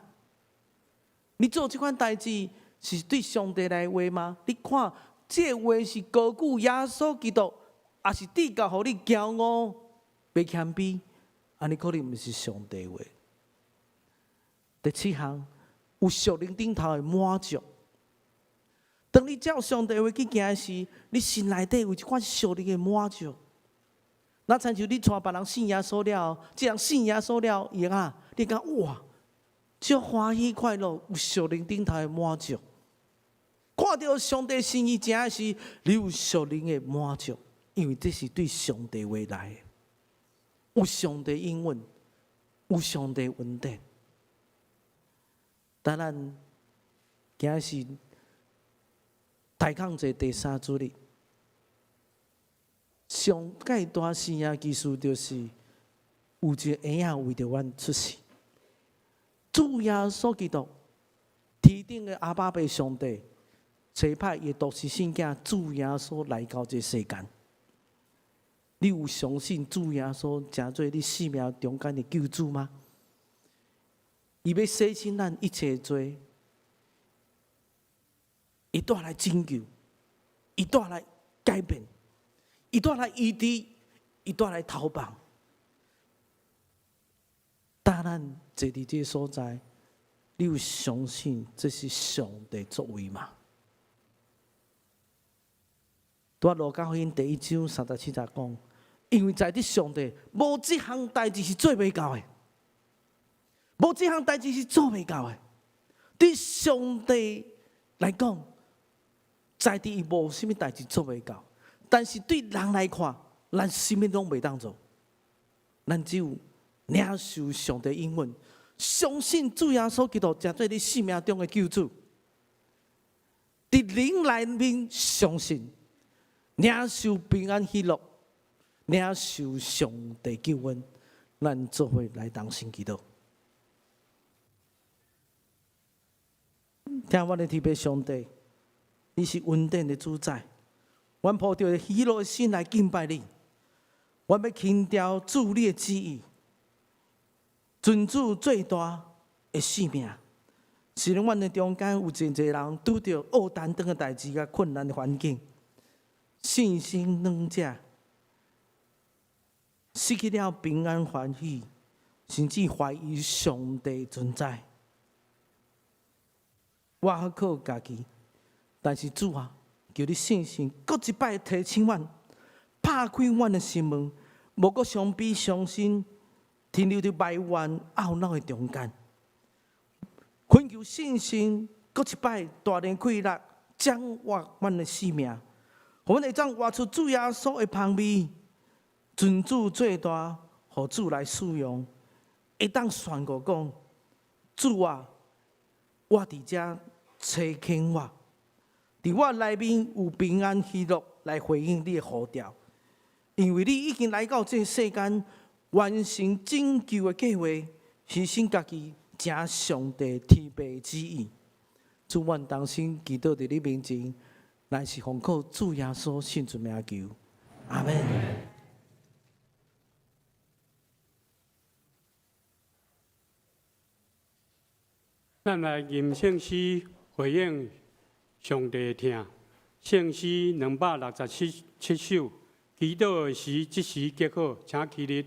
你做这款代志，是对上帝来话吗？你看，这话是高举耶稣基督，也是地教互你骄傲、袂谦卑，安尼可能毋是上帝话。第七项，有属灵顶头的满足。当你照上帝话去行时，你心内底有一款属灵的满足。那亲像你带别人信耶稣了，这人信耶稣了以后，你讲哇，足欢喜快乐，有属灵顶头的满足。看到上帝心意行的时，你有属灵的满足，因为这是对上帝话来的，有上帝应允，有上帝恩典。当然，今日是大抗节第3主日，上界大生命技术就是有一个婴仔为着阮出世，主耶稣基督，天顶的阿爸爸上帝，差派伊独生圣囝主耶稣来到这世间。你有相信主耶稣成做你生命中间的救主吗？伊要洗清咱一切罪。伊带来拯救，伊带来改变，伊带来医治，伊带来逃亡。当咱坐伫这所在，你有相信这是上帝作为吗？在路加福音第1章37节讲，因为在伫上帝，无这项代志是做袂到的，无这项代志是做袂到的。对上帝来讲，在地伊无啥物代志做袂到，但是对人来看，咱啥物拢袂当做，咱只有领受上帝应允，相信主耶稣基督成做你生命中的救主，伫灵内面相信，领受平安喜乐，领受上帝救恩，咱做伙来同心祈祷。听我的天父上帝。你是恩典的主宰，阮抱着喜乐的心来敬拜你。阮要轻调主你的旨意，尊主最大的性命，是阮的中间有真侪人拄着恶等等的代志甲困难的环境，信心软者，失去了平安欢喜，甚至怀疑上帝存在。我好靠家己，但是主啊，求你信心，搁一摆提醒阮，拍开阮的心门，无搁相比伤心，停留伫埋怨懊恼的中间。恳求信心，搁一摆大力开力，掌握阮的性命，互阮会当活出主耶稣的香味，尊主做大，互主来使用，会当宣告讲：主啊，我伫遮垂听我，伫我内面有平安喜乐来回应你的呼召，因为你已经来到这世间，完成拯救的计划，牺牲家己。正上帝天父旨意，主愿当心祈祷伫你面前，乃是奉靠主耶稣圣主名求，阿门。咱来吟圣诗回应上帝的听，圣诗267首，祈祷的时即时结果，请起立。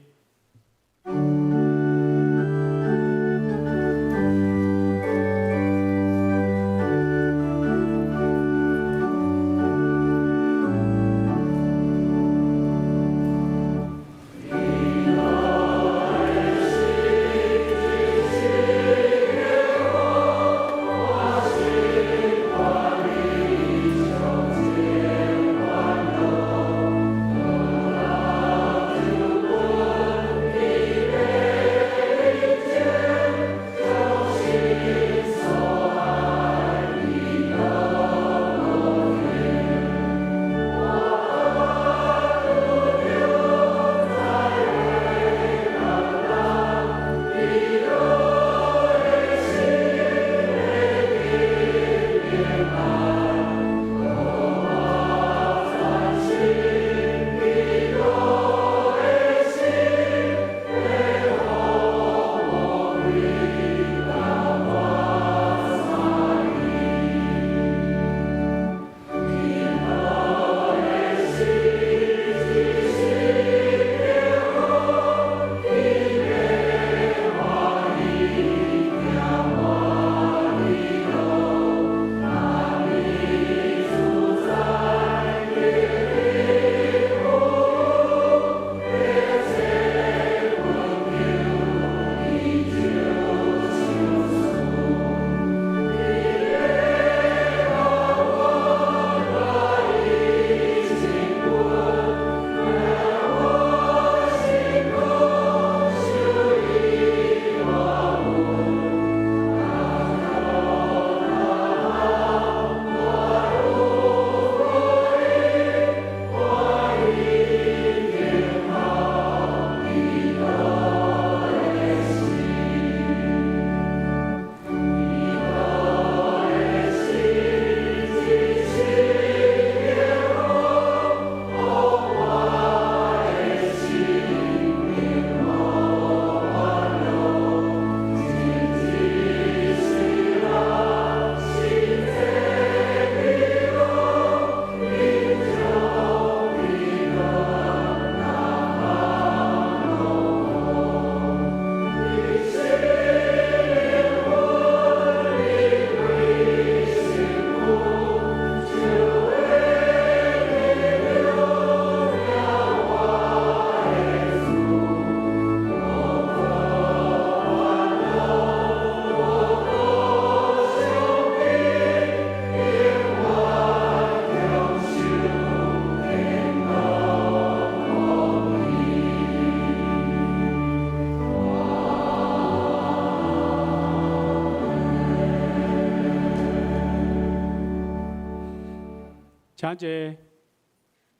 请坐，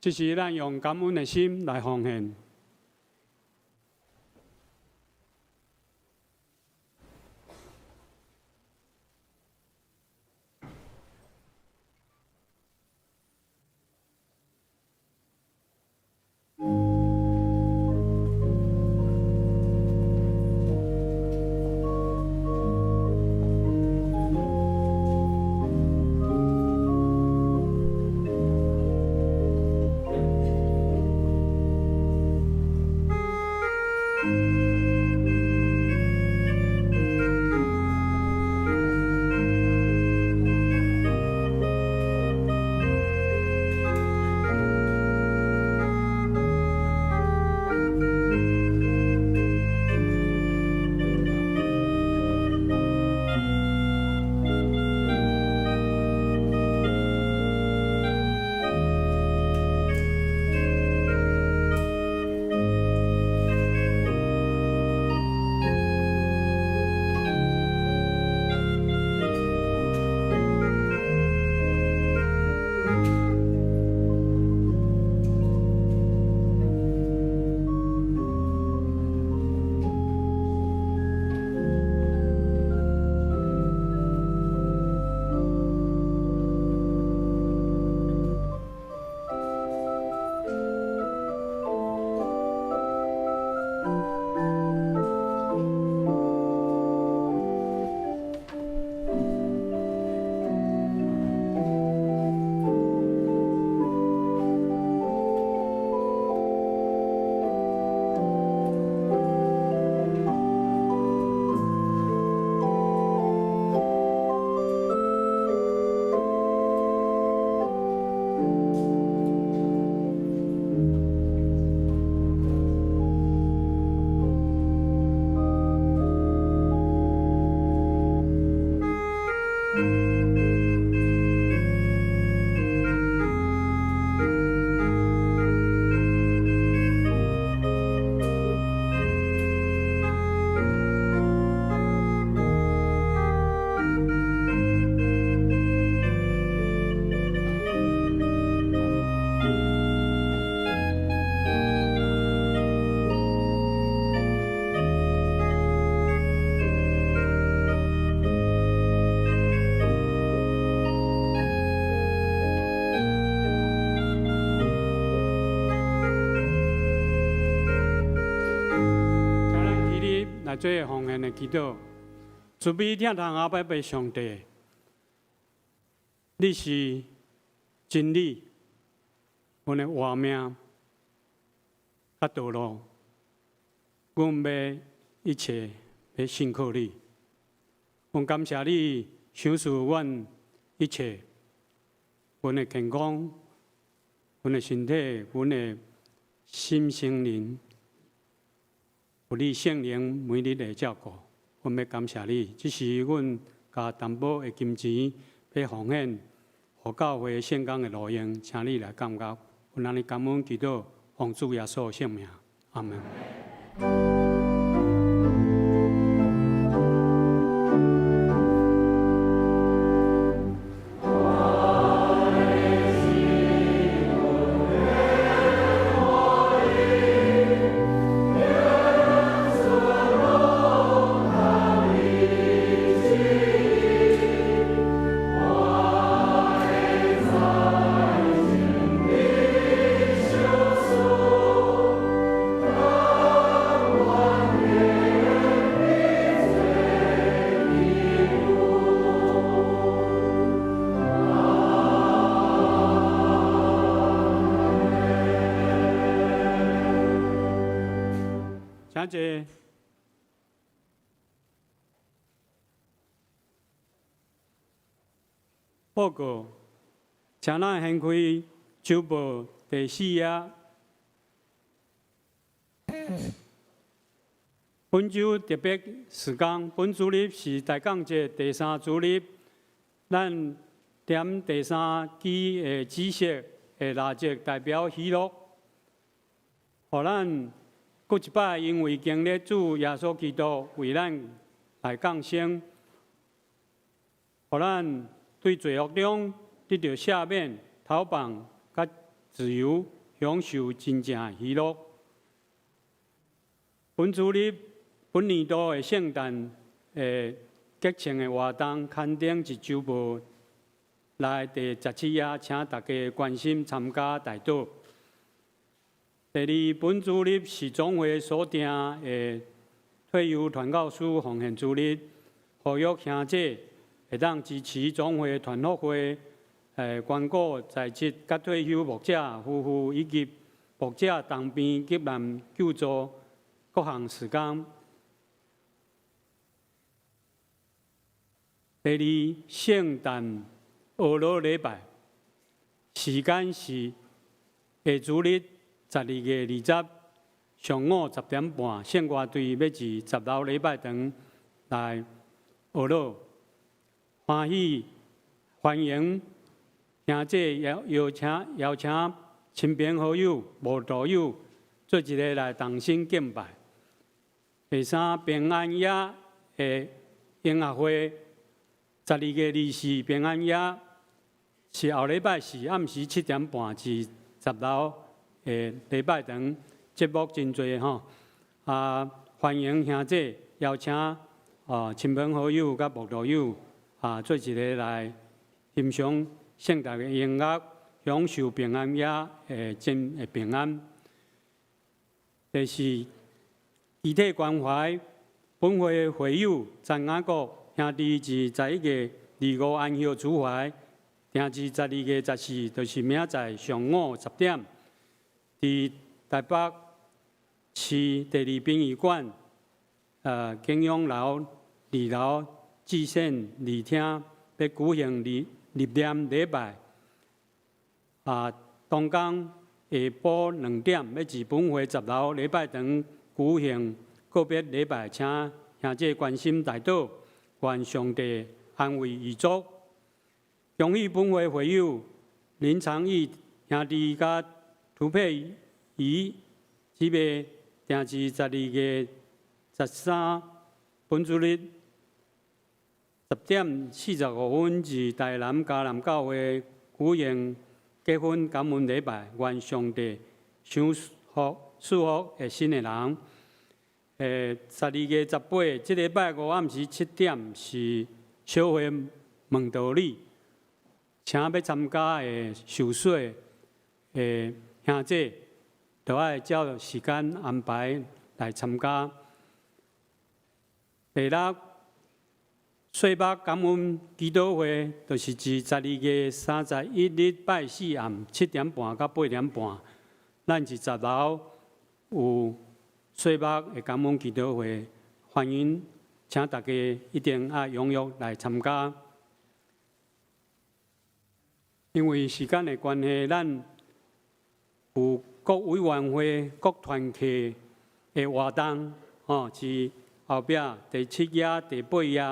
这是咱用感恩的心来奉献。来做奉献的祈祷。慈悲疼痛阿爸爸上帝，你是真理，阮的活命甲道路，阮要一切要信靠你。阮感谢你赏赐阮一切，阮的健康，阮的身体，阮的心心灵，有你圣灵每日的照顾。阮要感谢你，这是阮甲担保的金钱要奉献，互教会圣工的路用，请你来感觉。阮安尼感恩祈祷，奉主耶稣圣名，阿门。请坐。报告，请咱掀开周报第4页。本周特别时间，本主日是大港节第3主日，咱点第3期的知识的垃圾代表喜乐，互咱。搁一摆，因为经历主耶稣基督为咱来降生，互咱对罪恶中得到赦免、逃放、甲自由，享受真正喜乐。本主日本年度的圣诞节庆的活动刊登一周报来第17页，请大家关心参加代祷。第2，本主日是总会所定的退休传教士奉献主日，呼吁兄姐会当支持总会团福会，捐顾在职甲退休牧者夫妇以及牧者当边急难救助各项事工。第2，圣诞俄罗礼拜，时间是下主日。12月20上午10点半，圣歌队要至10楼礼拜堂来学乐，欢迎兄姐邀请亲朋好友、无道友做一个来同心敬拜。第3，平安夜的音乐会，12月24平安夜是后礼拜4暗时7点半至10楼。礼拜堂节目真多吼，欢迎兄姐邀请亲朋好友甲慕道友做一个来欣赏盛大的音乐，享受平安夜真平安。第4，遗体关怀本会会友张雅国兄弟自11月25安息主怀，定至12月14，就是明仔上午10点。伫台北市第2殡仪馆，景仰楼2楼至善礼厅要举行立念礼拜。当天下晡2点要至本会10楼礼拜堂举行个别礼拜，请兄姐关心代祷，愿上帝安慰遗族。恭喜本会会友林长义兄弟甲涂佩仪姊妹定至12月13本主日10点45分至台南迦南教会举行结婚感恩礼拜，愿上帝赏福祝福的新的人。12月18，这礼拜5暗时7点是小会问道理，请要参加的受洗的兄姐，就要照时间安排来参加。下日岁末感恩祈祷会，就是自12月31日拜四暗7点半到8点半，咱是10楼有岁末的感恩祈祷会，欢迎请大家一定要踊跃来参加。因为时间的关系，咱有各委员会、各团体的活动，是后壁第7页、第8页，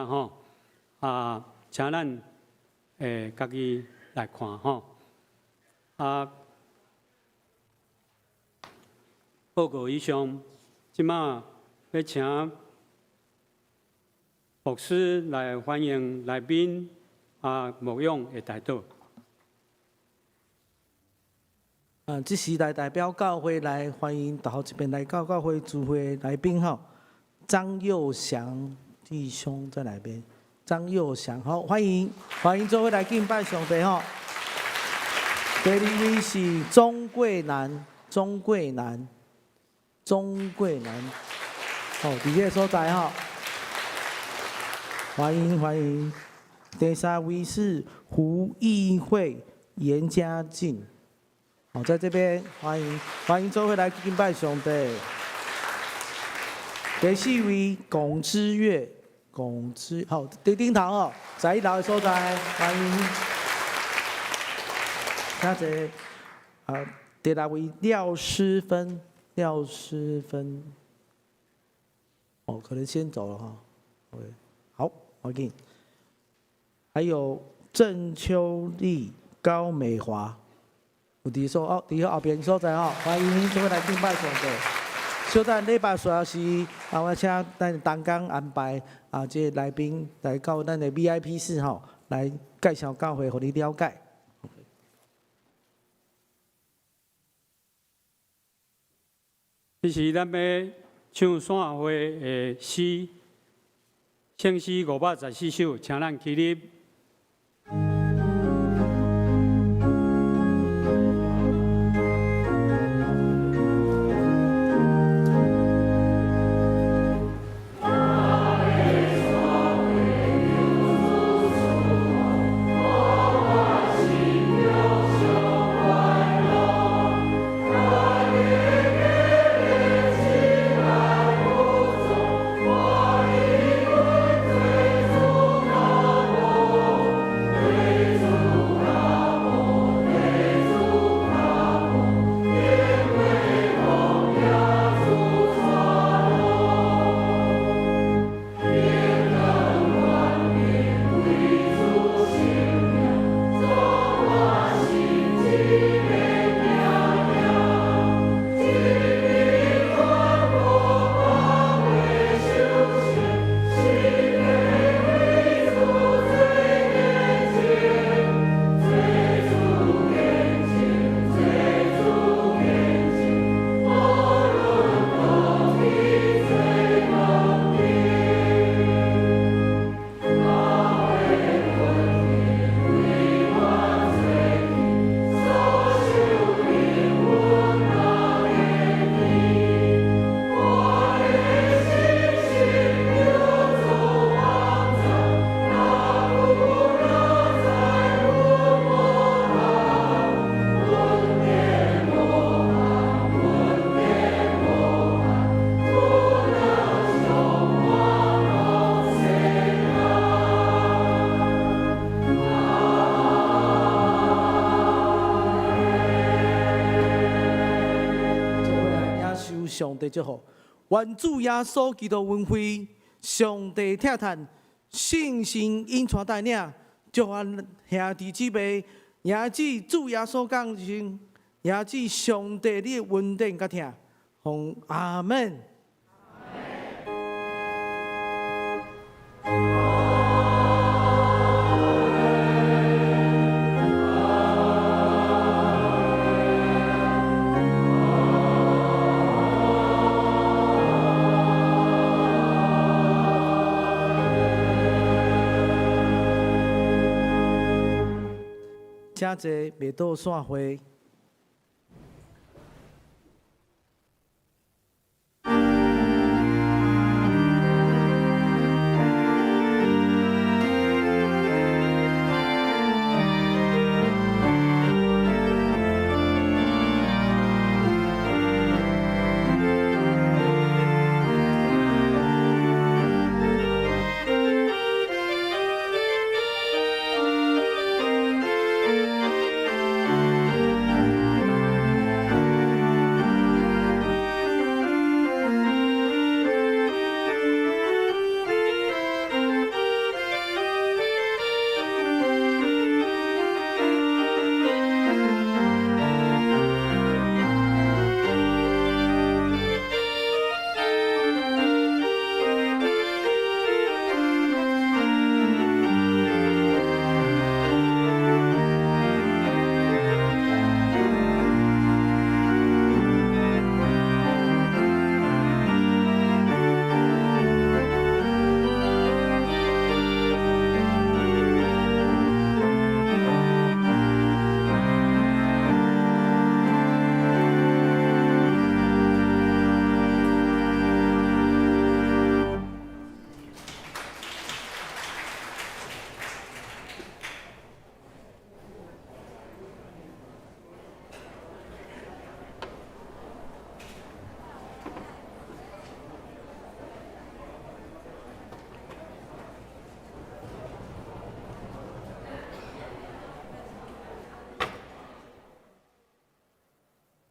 请咱家己来看报告以上，即马要请牧师来欢迎来宾牧养的代祷。这时代表教会来欢迎到这边来教会聚会来宾张佑祥弟兄在哪边？张佑祥，好，欢迎做伙来敬拜上帝第2位是钟桂南，伫这个所在欢迎。第3位是胡义慧、严家静。在这边欢迎做伙来敬拜上帝。第4位龚之月，伫顶头在1楼的所在，欢迎。第6位廖诗芬，可能先走了好，我给你。还有郑秋丽、高美华。有伫后边所在欢迎做伙来敬拜上帝。小等礼拜3时，我请咱东港安排这来宾来到咱的 VIP 室来介绍教会，互你了解。这是咱要唱散会的诗，圣诗514首，请咱起立。上帝祝福，愿主耶稣基督恩惠，上帝疼叹，圣神引传带领，祝福兄弟姊妹，也指主耶稣降生，也指上帝你的恩典甲疼，奉阿门。请坐，袂倒散会。